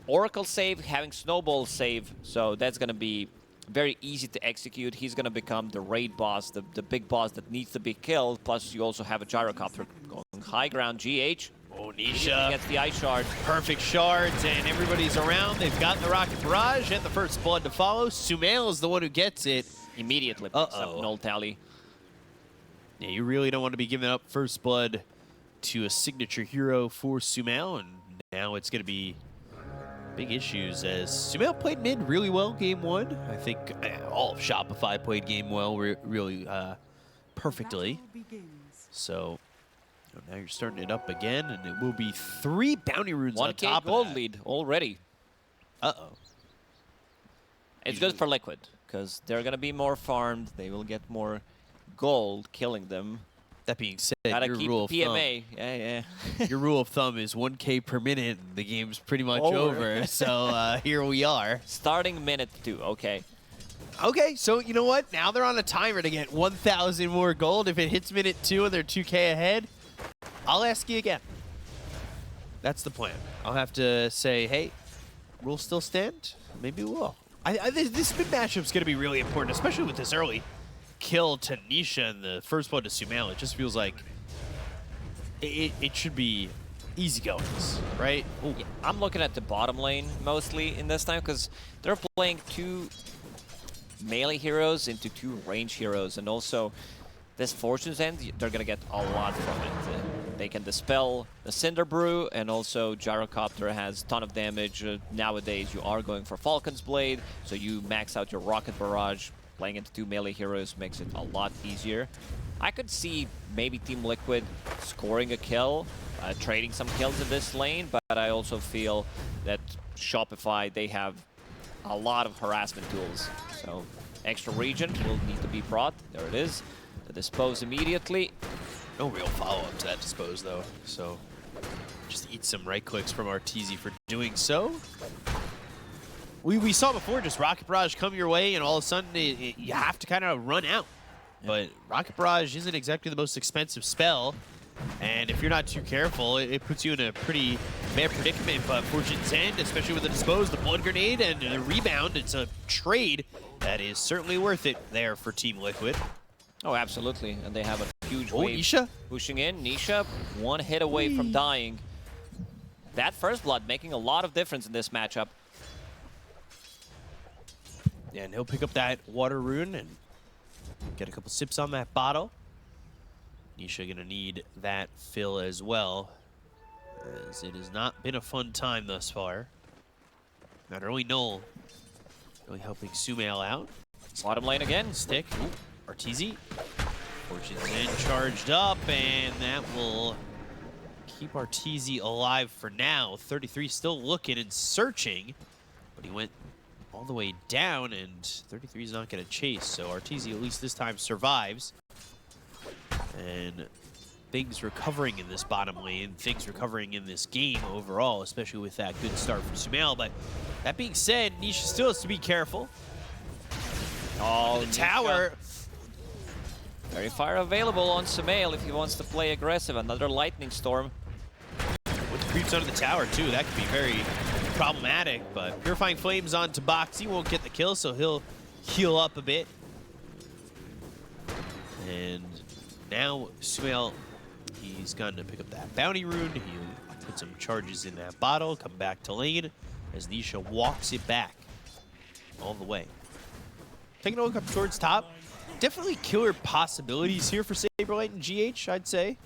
Oracle save, having Snowball save. So that's going to be very easy to execute. He's going to become the raid boss, the big boss that needs to be killed. Plus, you also have a gyrocopter going high ground. GH. Oh, Nisha gets the ice shard. Perfect shards, and everybody's around. They've got the Rocket Barrage and the first blood to follow. Sumail is the one who gets it. Immediately picks up null tally. Yeah, you really don't want to be giving up first blood to a signature hero for Sumail, and now it's going to be big issues as Sumail played mid really well game 1. I think all of Shopify played game well really perfectly. So now you're starting it up again, and it will be 3 bounty runes on top of that. 1K gold lead already. It's good for Liquid because they're going to be more farmed. They will get more gold killing them. That being said, your rule of PMA. Thumb, your rule of thumb is 1K per minute. The game's pretty much over. So here we are. Starting minute 2. Okay. Okay, so you know what? Now they're on a timer to get 1,000 more gold. If it hits minute 2 and they're 2K ahead, I'll ask you again. That's the plan. I'll have to say, hey, rules still stand? Maybe we will. This mid matchup's going to be really important, especially with this early kill to Nisha and the first blood to Sumail. It just feels like it should be easy goings, right? Yeah, I'm looking at the bottom lane mostly in this time because they're playing 2 melee heroes into 2 range heroes, and also this Fortune's End, they're gonna get a lot from it. They can dispel the Cinder Brew, and also Gyrocopter has a ton of damage. Nowadays you are going for Falcon's Blade, so you max out your Rocket Barrage. Playing into 2 melee heroes makes it a lot easier. I could see maybe Team Liquid scoring a kill, trading some kills in this lane, but I also feel that Shopify, they have a lot of harassment tools. So extra region will need to be brought. There it is. The dispose immediately. No real follow-up to that dispose though, so just eat some right clicks from Arteezy for doing so. We saw before just Rocket Barrage come your way, and all of a sudden you have to kind of run out. But Rocket Barrage isn't exactly the most expensive spell. And if you're not too careful, it puts you in a pretty bad predicament. But Fortune's End, especially with the dispose, the blood grenade, and the rebound, it's a trade that is certainly worth it there for Team Liquid. Oh, absolutely. And they have a huge wave Nisha pushing in. Nisha, one hit away from dying. That first blood making a lot of difference in this matchup. Yeah, and he'll pick up that water rune and get a couple sips on that bottle. Nisha gonna need that fill as well, as it has not been a fun time thus far. Not only Null really helping Sumail out. Bottom lane again. Stick. Ooh, Arteezy. Fortune's End charged up, and that will keep Arteezy alive for now. 33 still looking and searching, but he went all the way down, and 33 is not going to chase, so Arteezy at least this time survives. And things recovering in this bottom lane, things recovering in this game overall, especially with that good start for Sumail. But that being said, Nisha still has to be careful. Oh, the tower. Very fire available on Sumail if he wants to play aggressive. Another lightning storm. With the creeps under the tower too, that could be very problematic. But Purifying Flames onto Boxy won't get the kill, so he'll heal up a bit. And now Sumail, he's going to pick up that bounty rune. He'll put some charges in that bottle, come back to lane as Nisha walks it back all the way. Taking a look up towards top. Definitely killer possibilities here for Saberlight and GH, I'd say.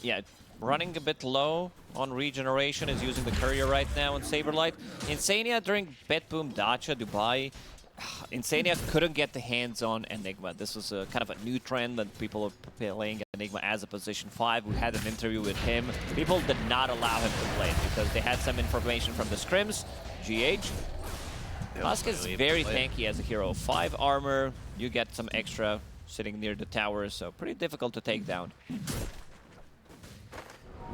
Yeah, running a bit low on regeneration, is using the courier right now on Saberlight. Insania during BetBoom Dacha Dubai, Insania couldn't get the hands on Enigma. This was a kind of a new trend that people are playing Enigma as a position 5. We had an interview with him. People did not allow him to play it because they had some information from the scrims. GH. Musk is very tanky as a hero. 5 armor, you get some extra sitting near the tower, so pretty difficult to take down.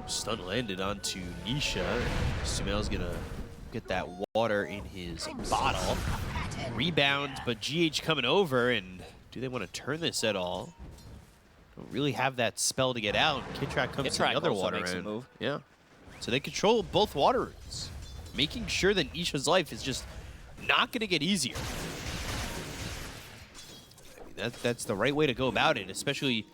Stun landed onto Nisha. Sumail's gonna get that water in his bottle. Rebound, but GH coming over, and do they want to turn this at all? Don't really have that spell to get out. Kidtrack comes to the other water end. Move. Yeah. So they control both water routes, making sure that Nisha's life is just not going to get easier. I mean, that's the right way to go about it, especially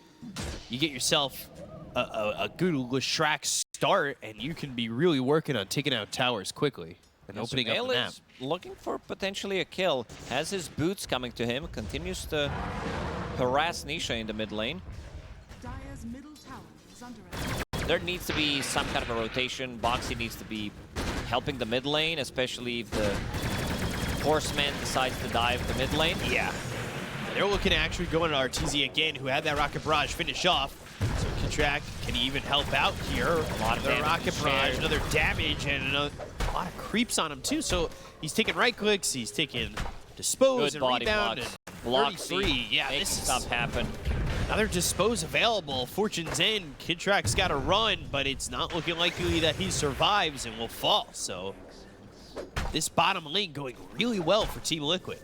you get yourself a good Leshrac start, and you can be really working on taking out towers quickly and opening up the map. Is looking for potentially a kill. Has his boots coming to him, continues to harass Nisha in the mid lane. Dire's middle tower is under attack. There needs to be some kind of a rotation. Boxy needs to be helping the mid lane, especially if the Horseman decides to dive the mid lane. Yeah. They're looking at actually going to Arteezy again, who had that Rocket Barrage finish off. So Kidtrack, can he even help out here? A lot of Rocket Barrage, another damage, and a lot of creeps on him too. So he's taking right clicks, he's taking dispose Good and body rebound, blocks. and 33. Yeah, Make this stuff happen. Another dispose available. Fortune's End. Kidtrack's got to run, but it's not looking likely that he survives and will fall. So this bottom lane going really well for Team Liquid.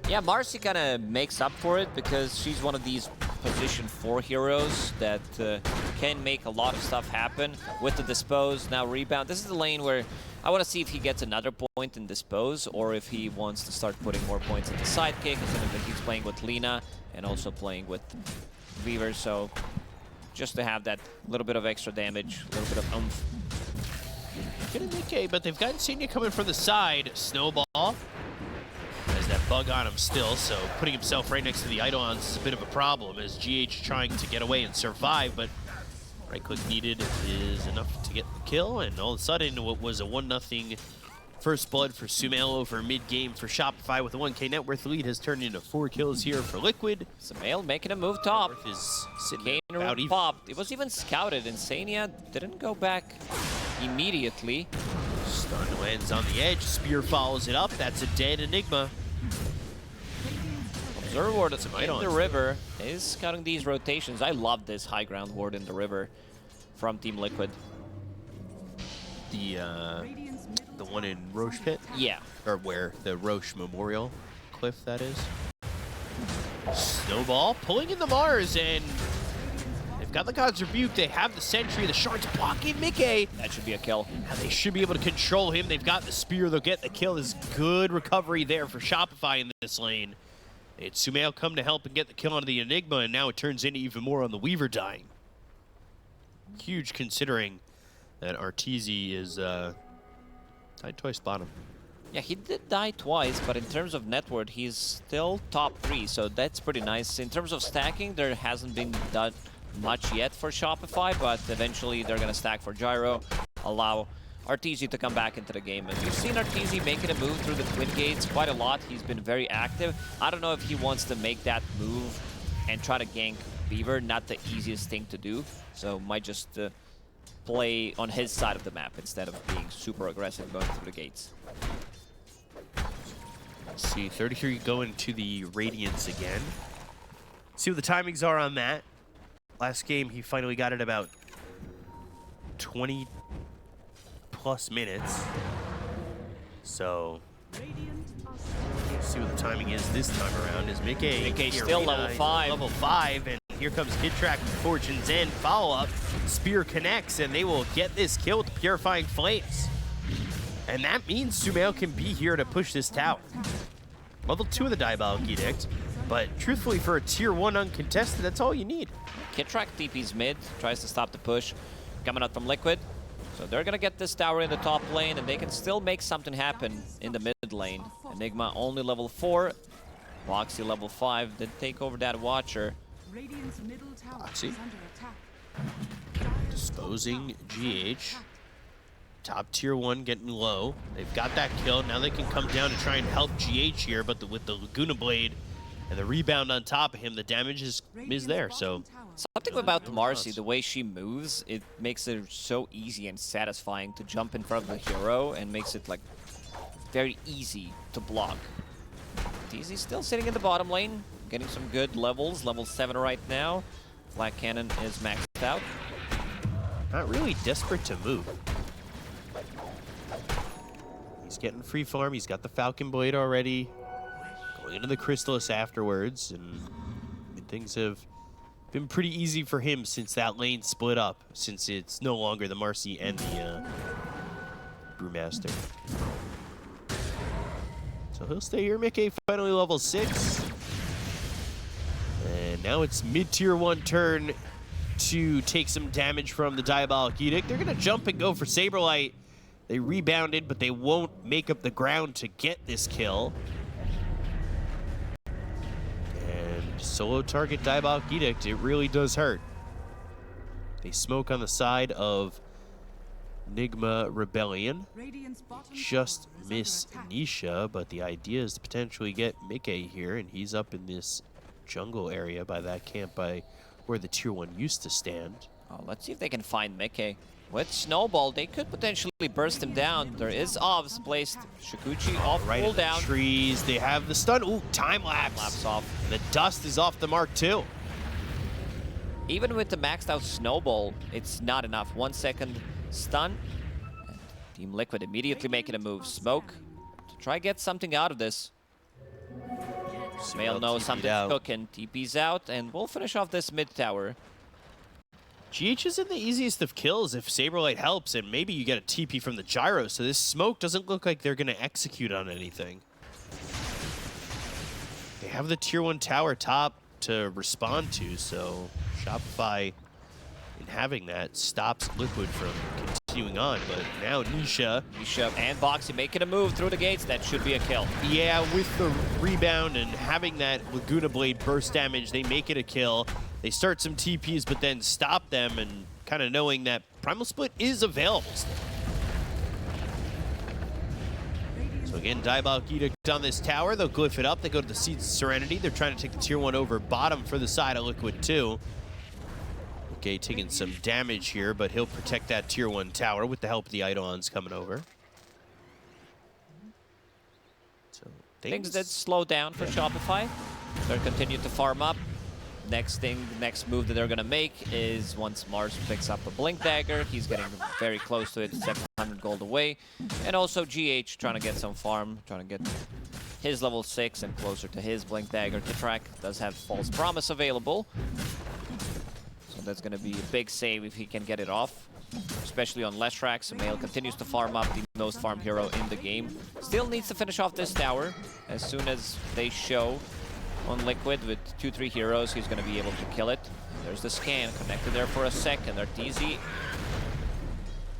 Yeah, Marcy kind of makes up for it because she's one of these position 4 heroes that can make a lot of stuff happen with the dispose, now rebound. This is the lane where I want to see if he gets another point in dispose or if he wants to start putting more points in the sidekick, considering that he's playing with Lina and also playing with Weaver, so just to have that little bit of extra damage, a little bit of oomph. Getting DK, but they've got Insania coming from the side. Snowball has that bug on him still, so putting himself right next to the Eidolons is a bit of a problem as GH trying to get away and survive, but right click needed is enough to get the kill, and all of a sudden what was a 1-0 first blood for Sumail over mid-game for Shopify with a 1K net worth lead has turned into 4 kills here for Liquid. Sumail making a move top. Is Kane popped. It was even scouted. Insania didn't go back immediately. Stun lands on the edge. Spear follows it up. That's a dead Enigma. Observer Ward in the river is scouting these rotations. I love this high ground ward in the river from Team Liquid. The one in Roche Pit? Yeah. Or where the Roche Memorial Cliff, that is. Snowball pulling in the Mars, and They've got the God's Rebuke, they have the Sentry, the Shards blocking Mickey. That should be a kill. And they should be able to control him. They've got the Spear, they'll get the kill. There's good recovery there for Shopify in this lane. It's Sumail come to help and get the kill on the Enigma, and now it turns into even more on the Weaver dying. Huge considering that Arteezy is tied twice bottom. Yeah, he did die twice, but in terms of net worth, he's still top 3, so that's pretty nice. In terms of stacking, there hasn't been done much yet for Shopify, but eventually they're going to stack for Gyro, allow Arteezy to come back into the game. And you've seen Arteezy making a move through the Twin Gates quite a lot. He's been very active. I don't know if he wants to make that move and try to gank Beaver, not the easiest thing to do, so might just play on his side of the map instead of being super aggressive going through the gates. Let's see, 33 going to the Radiance again. See what the timings are on that. Last game, he finally got it about 20+ minutes. So, see what the timing is this time around. Is Mickey still level 5. Level 5, and here comes Kid Track with Fortune's End. Follow-up, Spear connects, and they will get this kill with Purifying Flames. And that means Sumail can be here to push this tower. Level 2 of the Diabolic Edict, but truthfully for a tier 1 uncontested, that's all you need. Kidtrack TP's mid, tries to stop the push, coming out from Liquid. So they're gonna get this tower in the top lane, and they can still make something happen in the mid lane. Enigma only level 4, Voxy level 5, did take over that Watcher. Radiant's middle tower Voxy. is under attack. Disposing GH. Top tier 1 getting low. They've got that kill. Now they can come down and try and help GH here, but with the Laguna Blade and the rebound on top of him, the damage is there. So Something about the Marcy, the way she moves, it makes it so easy and satisfying to jump in front of the hero and makes it like very easy to block. DZ still sitting in the bottom lane, getting some good levels, level 7 right now. Black Cannon is maxed out. not really desperate to move. He's getting free farm. He's got the Falcon Blade already. Going into the Chrysalis afterwards, and things have been pretty easy for him since that lane split up, since it's no longer the Marcy and the Brewmaster. So he'll stay here. Mickey finally level 6. And now it's mid-tier 1 turn to take some damage from the Diabolic Edict. They're going to jump and go for Saberlight. They rebounded, but they won't make up the ground to get this kill. And solo target Diabolic Edict, it really does hurt. They smoke on the side of Enigma Rebellion. Just miss Nisha, but the idea is to potentially get Mickey here, and he's up in this jungle area by that camp by where the tier 1 used to stand. Oh, let's see if they can find Mickey. With Snowball, they could potentially burst him down. There is OBS placed. Shikuchi off Right in the cooldown. trees. They have the stun. Ooh, time lapse. Lapse off. And the dust is off the mark too. Even with the maxed out Snowball, it's not enough. 1 second stun. And Team Liquid immediately making a move. Smoke to try get something out of this. Mail knows something's cooking. TP's out, and we'll finish off this mid tower. GH isn't the easiest of kills if Saberlight helps, and maybe you get a TP from the Gyro, so this smoke doesn't look like they're going to execute on anything. They have the tier 1 tower top to respond to, so Shopify, in having that, stops Liquid from continuing on. But now Nisha and Boxy making a move through the gates. That should be a kill. Yeah, with the rebound and having that Laguna Blade burst damage, they make it a kill. They start some TPs, but then stop them, and kind of knowing that Primal Split is available still. So again, Diabolic Edict on this tower. They'll glyph it up. They go to the Seeds of Serenity. They're trying to take the tier 1 over bottom for the side of Liquid 2. Okay, taking some damage here, but he'll protect that tier 1 tower with the help of the Eidolons coming over. So Things that slow down for Shopify. They're continuing to farm up. Next move that they're gonna make is once Mars picks up a Blink Dagger, he's getting very close to it, 700 gold away. And also GH trying to get some farm, trying to get his level 6 and closer to his Blink Dagger. Kitrak does have False Promise available. So that's going to be a big save if he can get it off, especially on less tracks. Sumail continues to farm up, the most farmed hero in the game. Still needs to finish off this tower. As soon as they show on Liquid with 2-3 heroes, he's going to be able to kill it. There's the scan, connected there for a second. Arteezy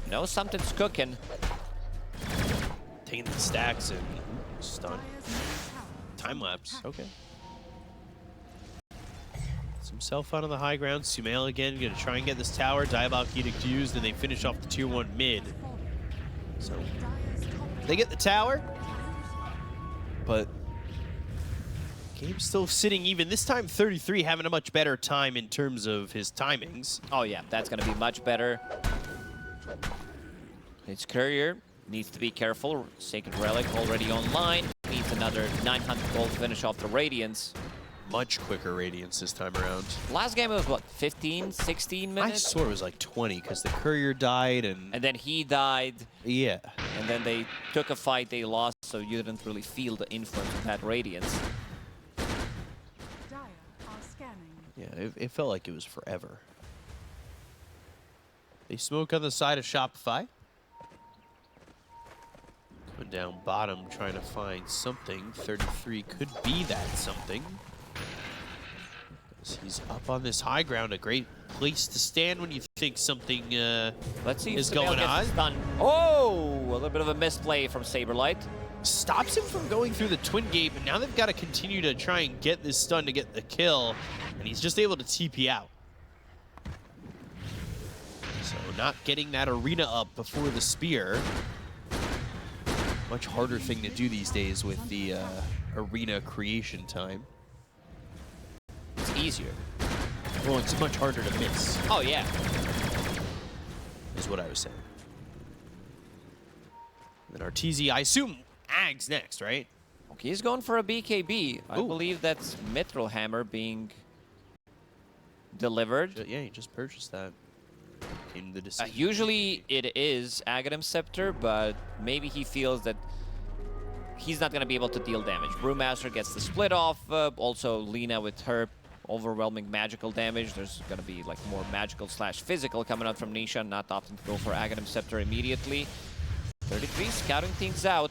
knows something's cooking. Taking the stacks and stun. Time lapse. Okay. Gets himself out of the high ground. Sumail again gonna try and get this tower. Diabolic Edict used, and they finish off the tier 1 mid. So they get the tower, but game's still sitting even. This time 33 having a much better time in terms of his timings. Oh yeah, that's gonna be much better. It's Courier. Needs to be careful. Sacred Relic already online. Needs another 900 gold to finish off the Radiance. Much quicker Radiance this time around. Last game it was what, 15, 16 minutes? I swore it was like 20 because the Courier died and then he died. Yeah. And then they took a fight, they lost, so you didn't really feel the influence of that Radiance. Dire are scanning. Yeah, it felt like it was forever. They smoke on the side of Shopify. Going down bottom, trying to find something. 33 could be that something. He's up on this high ground, a great place to stand when you think something Let's see if is Sumail going gets on. this done. Oh, a little bit of a misplay from Saberlight. Stops him from going through the twin gate, but now they've got to continue to try and get this stun to get the kill, and he's just able to TP out. So not getting that arena up before the spear. Much harder thing to do these days with the arena creation time. It's easier. Well, it's much harder to miss, Oh yeah. is what I was saying. Then Arteezy, I assume, Ags next, right? Okay, he's going for a BKB. I Ooh. believe that's Mithril Hammer being delivered. Yeah, he just purchased that. Came to the decision. Usually it is Aghanim Scepter, but maybe he feels that he's not going to be able to deal damage. Brewmaster gets the split off. Also, Lina with her overwhelming magical damage. There's going to be like more magical slash physical coming out from Nisha. Not opting to go for Aghanim Scepter immediately. 33 scouting things out.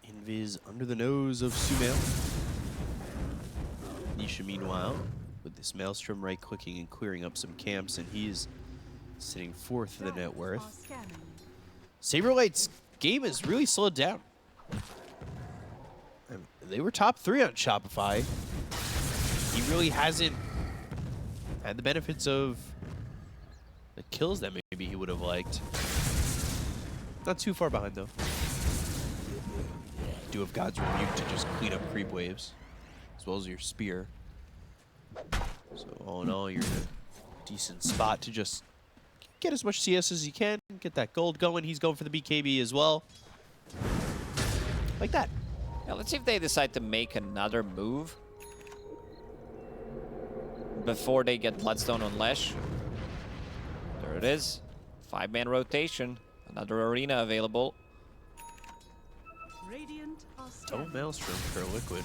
Invis under the nose of Sumail. Nisha, meanwhile, with this Maelstrom right-clicking and clearing up some camps, and he's sitting 4th in the net worth. Are scanning. Saberlight's game has really slowed down. They were top 3 on Shopify. He really hasn't had the benefits of the kills that maybe he would have liked. Not too far behind, though. You do have God's Rebuke to just clean up creep waves, as well as your spear. So all in all, you're in a decent spot to just get as much CS as you can, get that gold going. He's going for the BKB as well. Like that. Yeah, let's see if they decide to make another move before they get Bloodstone on Lesh. There it is. 5-man rotation. Another arena available. Radiant are Double scanning. Maelstrom for Liquid.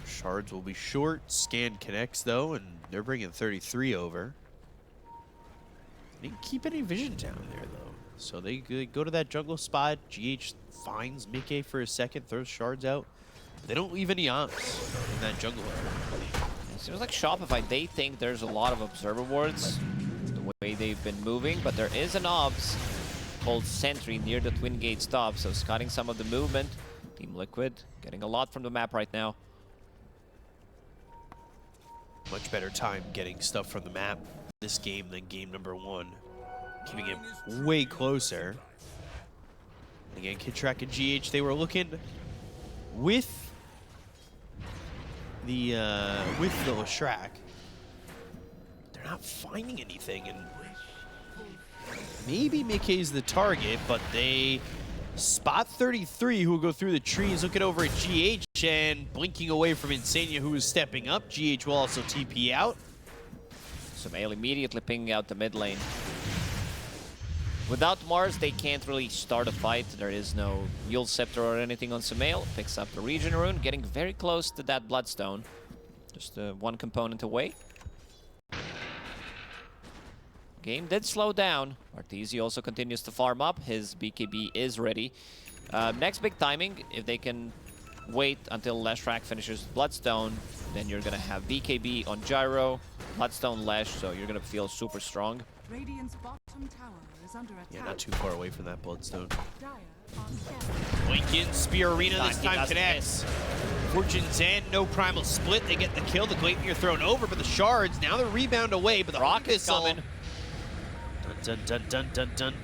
Shards will be short. Scan connects, though, and they're bringing 33 over. They didn't keep any vision down there, though. So they go to that jungle spot. GH finds Mickey for a second, throws Shards out. But they don't leave any ops in that jungle area. It seems like Shopify, they think there's a lot of Observer wards, the way they've been moving, but there is an obs called Sentry near the Twin Gate stop, so scouting some of the movement. Team Liquid getting a lot from the map right now. Much better time getting stuff from the map this game than game number 1. Keeping it way closer. Again, Kidtrack and GH, they were looking with the Leshrac. They're not finding anything, and maybe Mickey's the target, but they spot 33, who will go through the trees, looking over at GH and blinking away from Insania, who is stepping up. GH will also TP out. Sumail immediately pinging out the mid lane. Without Mars, they can't really start a fight. There is no Yule Scepter or anything on Sumail. Picks up the Region Rune, getting very close to that Bloodstone. Just one component away. Game did slow down. Arteezy also continues to farm up. His BKB is ready. Next big timing, if they can wait until Leshrac finishes Bloodstone, then you're going to have BKB on Gyro, Bloodstone Lesh, so you're going to feel super strong. Radiant's bottom tower is under attack. Yeah, not too far away from that Bloodstone. Dire are scared. Blink in, Spear Arena this He time doesn't connects. Fortune's End, no Primal Split. They get the kill. The Gleipnir thrown over, but the Shards, now the rebound away, but the Rock is missile. coming. Dun, dun, dun, dun, dun.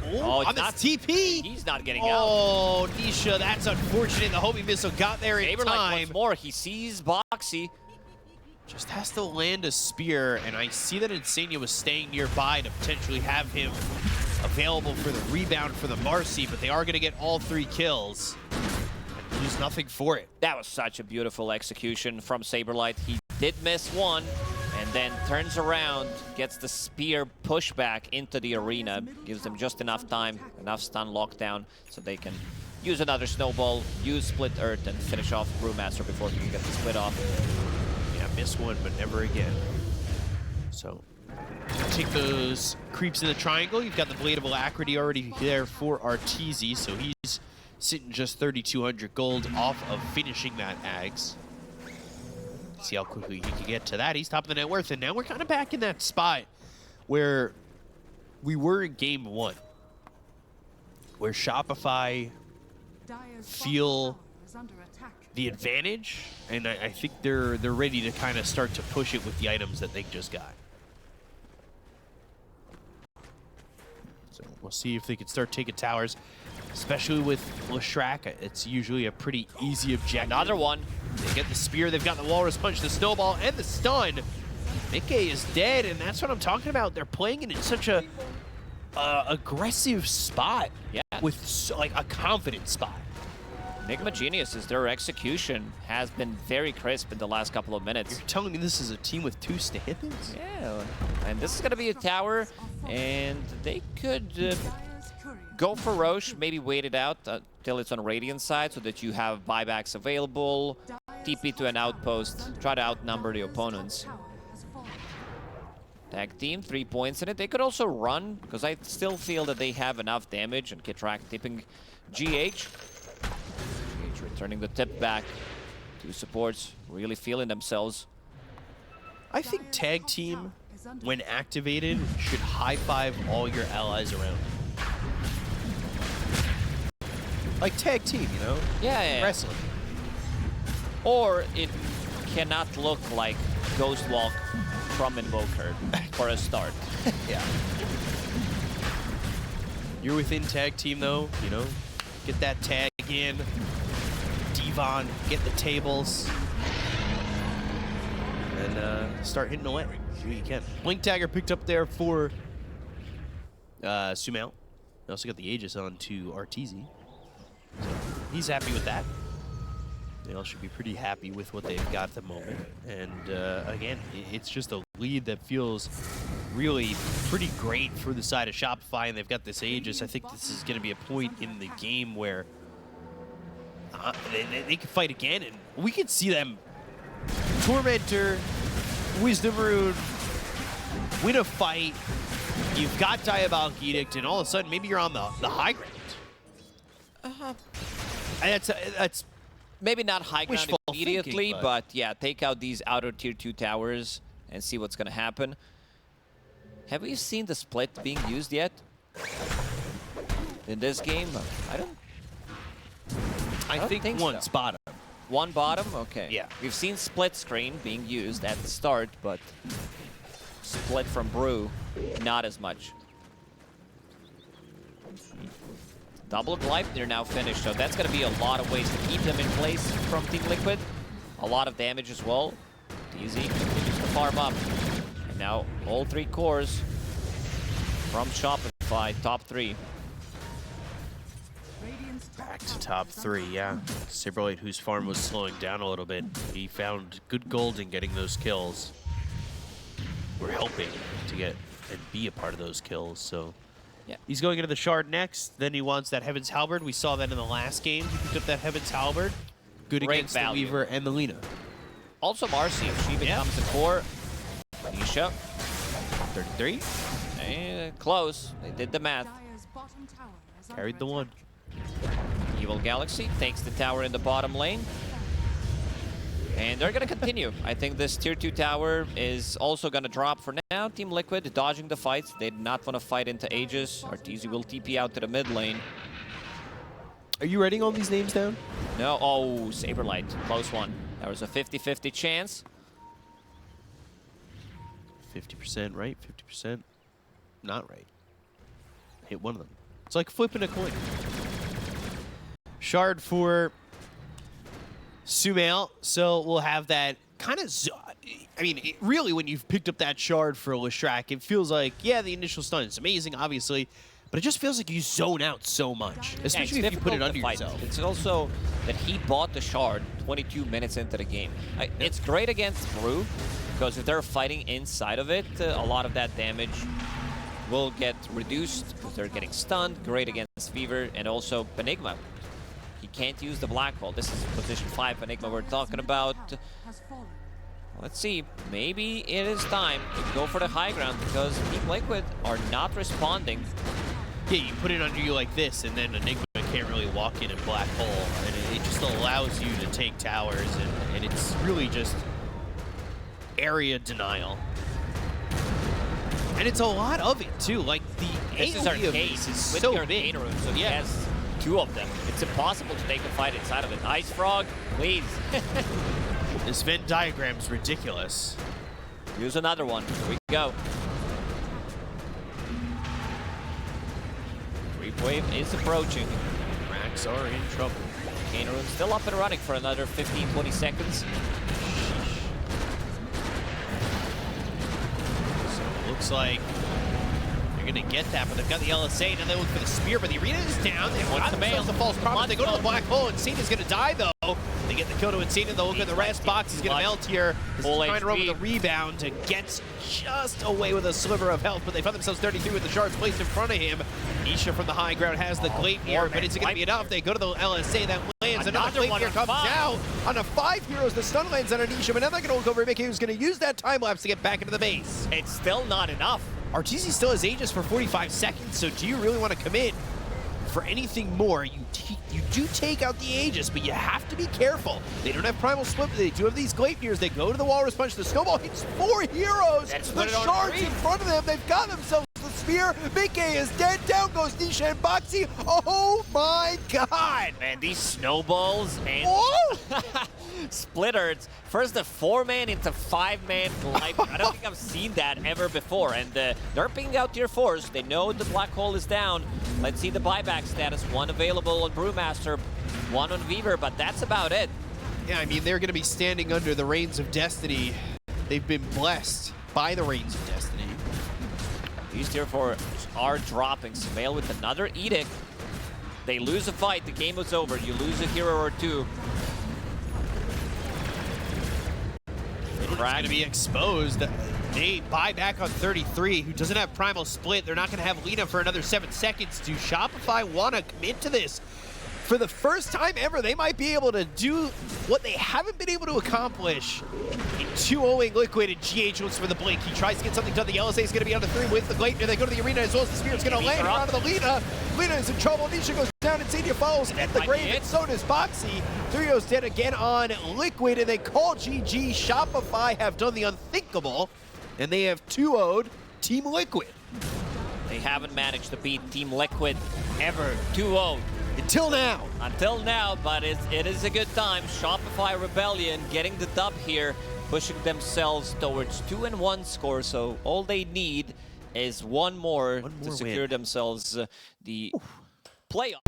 Oh, on it's this not- TP. He's not getting out. Oh, Nisha, that's unfortunate. The homing missile got there in Saber time. like once more. He sees Boxy. Just has to land a spear, and I see that Insania was staying nearby to potentially have him available for the rebound for the Marcy, but they are going to get all 3 kills and lose nothing for it. That was such a beautiful execution from Saberlight. He did miss one, and then turns around, gets the spear pushback into the arena, gives them just enough time, enough stun lockdown, so they can use another snowball, use Split Earth, and finish off Brewmaster before he can get the split off. Yeah, miss one, but never again. So, take those creeps in the triangle. You've got the Blade of Alacrity already there for Arteezy, so he's sitting just 3,200 gold off of finishing that Ags. See how quickly he can get to that. He's top of the net worth, and now we're kind of back in that spot where we were in game 1, where Shopify Dire's feel bottom tower is under attack. the advantage, and I think they're ready to kind of start to push it with the items that they just got. So we'll see if they can start taking towers, especially with Leshrac. It's usually a pretty easy objective. Another one. They get the spear, they've got the Walrus Punch, the Snowball, and the stun. Mickey is dead, and that's what I'm talking about. They're playing it in such a aggressive spot. Yeah. With like a confident spot. Enigma Geniuses, their execution has been very crisp in the last couple of minutes. You're telling me this is a team with 2 Stahithans? Yeah, and this is going to be a tower, and they could Dire's courier go for Roche, maybe wait it out till it's on Radiant side so that you have buybacks available, TP to an outpost, try to outnumber the opponents. tower has fallen. Tag team, 3 points in it. They could also run, because I still feel that they have enough damage, and Kitrak tipping GH. GH returning the tip back. 2 supports really feeling themselves. I think tag team, when activated, should high-five all your allies around. Like tag team, you know? Yeah. Wrestling. Or it cannot look like Ghost Walk from Invoker for a start. Yeah. You're within tag team, though, you know? Get that tag in. Devon, get the tables. And start hitting away. Do what you can. Blink Dagger picked up there for Sumail. They also got the Aegis on to Arteezy. So he's happy with that. They all should be pretty happy with what they've got at the moment. And again, it's just a lead that feels really pretty great for the side of Shopify, and they've got this Aegis. I think this is going to be a point in the game where they can fight again, and we could see them Tormentor, Wisdom Rune, win a fight. You've got Diabolic Edict, and all of a sudden, maybe you're on the high ground. And that's Maybe not high ground Wishful immediately, thinking, but yeah, take out these outer tier 2 towers and see what's going to happen. Have we seen the split being used yet? In this game? I think one so. bottom. One bottom? Okay. Yeah. We've seen split screen being used at the start, but split from Brew, not as much. Double Gleipnir now finished, so that's going to be a lot of ways to keep them in place from Team Liquid. A lot of damage as well. Easy continues to farm up. And now all 3 cores from Shopify, top 3. Radiant's top Back to tower top is under 3, yeah. Saberlight, whose farm was slowing down a little bit, he found good gold in getting those kills. We're helping to get and be a part of those kills, so... Yeah. He's going into the Shard next, then he wants that Heaven's Halberd. We saw that in the last game. He picked up that Heaven's Halberd. Good Great against value. the Weaver and the Lina. Also Marcy, if she becomes a core. Nisha, 33. close. They did the math. Dire's bottom tower is under Carried the attack. one. Evil Galaxy takes the tower in the bottom lane. And they're going to continue. I think this tier 2 tower is also going to drop for now. Team Liquid dodging the fights. They did not want to fight into Aegis. Arteezy will TP out to the mid lane. Are you writing all these names down? No. Oh, Saberlight. Close one. There was a 50-50 chance. 50% right, 50% not right. Hit one of them. It's like flipping a coin. Shard for Sumail, so we'll have that kind of... I mean, really, when you've picked up that shard for Leshrac, it feels like, yeah, the initial stun is amazing, obviously, but it just feels like you zone out so much, especially if you put it under yourself. It's also that he bought the shard 22 minutes into the game. It's great against Brew, because if they're fighting inside of it, a lot of that damage will get reduced because they're getting stunned. Great against Fever, and also Enigma. He can't use the Black Hole. This is position 5 Enigma we're talking about. Has fallen. Let's see. Maybe it is time to go for the high ground because Team Liquid are not responding. Yeah, you put it under you like this, and then Enigma can't really walk in a Black Hole, and it just allows you to take towers, and it's really just area denial. And it's a lot of it, too. Like, the This is AoE of arcade this is with so the big. arcade room, so he Yeah. has 2 of them. It's impossible to take a fight inside of it. Ice Frog, please. This Venn diagram's ridiculous. Use another one. Here we go. Creep wave is approaching. Racks are in trouble. Arcane room still up and running for another 15-20 seconds. So it looks like they're going to get that, but they've got the LSA, and then they look for the spear, but the arena is down. They want themselves the false promise. They go to the Black Hole, and Cena's going to die, though. They get the kill to Encina. They'll look at the rest box. He's going to melt here. He's trying to run with a rebound and gets just away with a sliver of health, but they found themselves 33 with the shards placed in front of him. Nisha from the high ground has the Gladiator, but is it going to be enough? They go to the LSA. That lands. Another Gladiator comes out on a 5 heroes. The stun lands on Nisha, but now they're going to look over Mickey, who's going to use that time lapse to get back into the base. It's still not enough. Arteezy still has Aegis for 45 seconds, so do you really want to commit for anything more? You do take out the Aegis, but you have to be careful. They don't have Primal Split, but they do have these Gladiators. They go to the Walrus Punch. The Snowball hits 4 heroes. The shards in front of them. They've got themselves the spear. Mickey is dead. Down goes Nisha and Boxy. Oh my god. Man, these snowballs and splitters. First the 4-man into 5-man glide. I don't think I've seen that ever before. And they're picking out tier 4s. They know the Black Hole is down. Let's see the buyback status. 1 available on Brewmaster, 1 on Weaver, but that's about it. Yeah, I mean, they're going to be standing under the reins of destiny. They've been blessed by the reins of destiny. These tier 4s are dropping. Sumail with another Edict. They lose a fight, the game was over. You lose a hero or 2. It's going to be exposed. They buy back on 33, who doesn't have Primal Split. They're not going to have Lina for another 7 seconds. Do Shopify want to commit to this? For the first time ever, they might be able to do what they haven't been able to accomplish in 2-0ing Liquid, and GH looks for the blink. He tries to get something done. The LSA is going to be on the 3 with the Glaive. They go to the arena as well as the Spirit's going to land around the Lina. Lina is in trouble. Nisha goes down, and Cedia follows at the grave, and so does Boxy. 3-0's dead again on Liquid, and they call GG. Shopify have done the unthinkable, and they have 2-0'd Team Liquid. They haven't managed to beat Team Liquid ever. 2-0. Until now. Until now, but it is a good time. Shopify Rebellion getting the dub here, pushing themselves towards 2-1 score. So all they need is one more to secure themselves the playoff.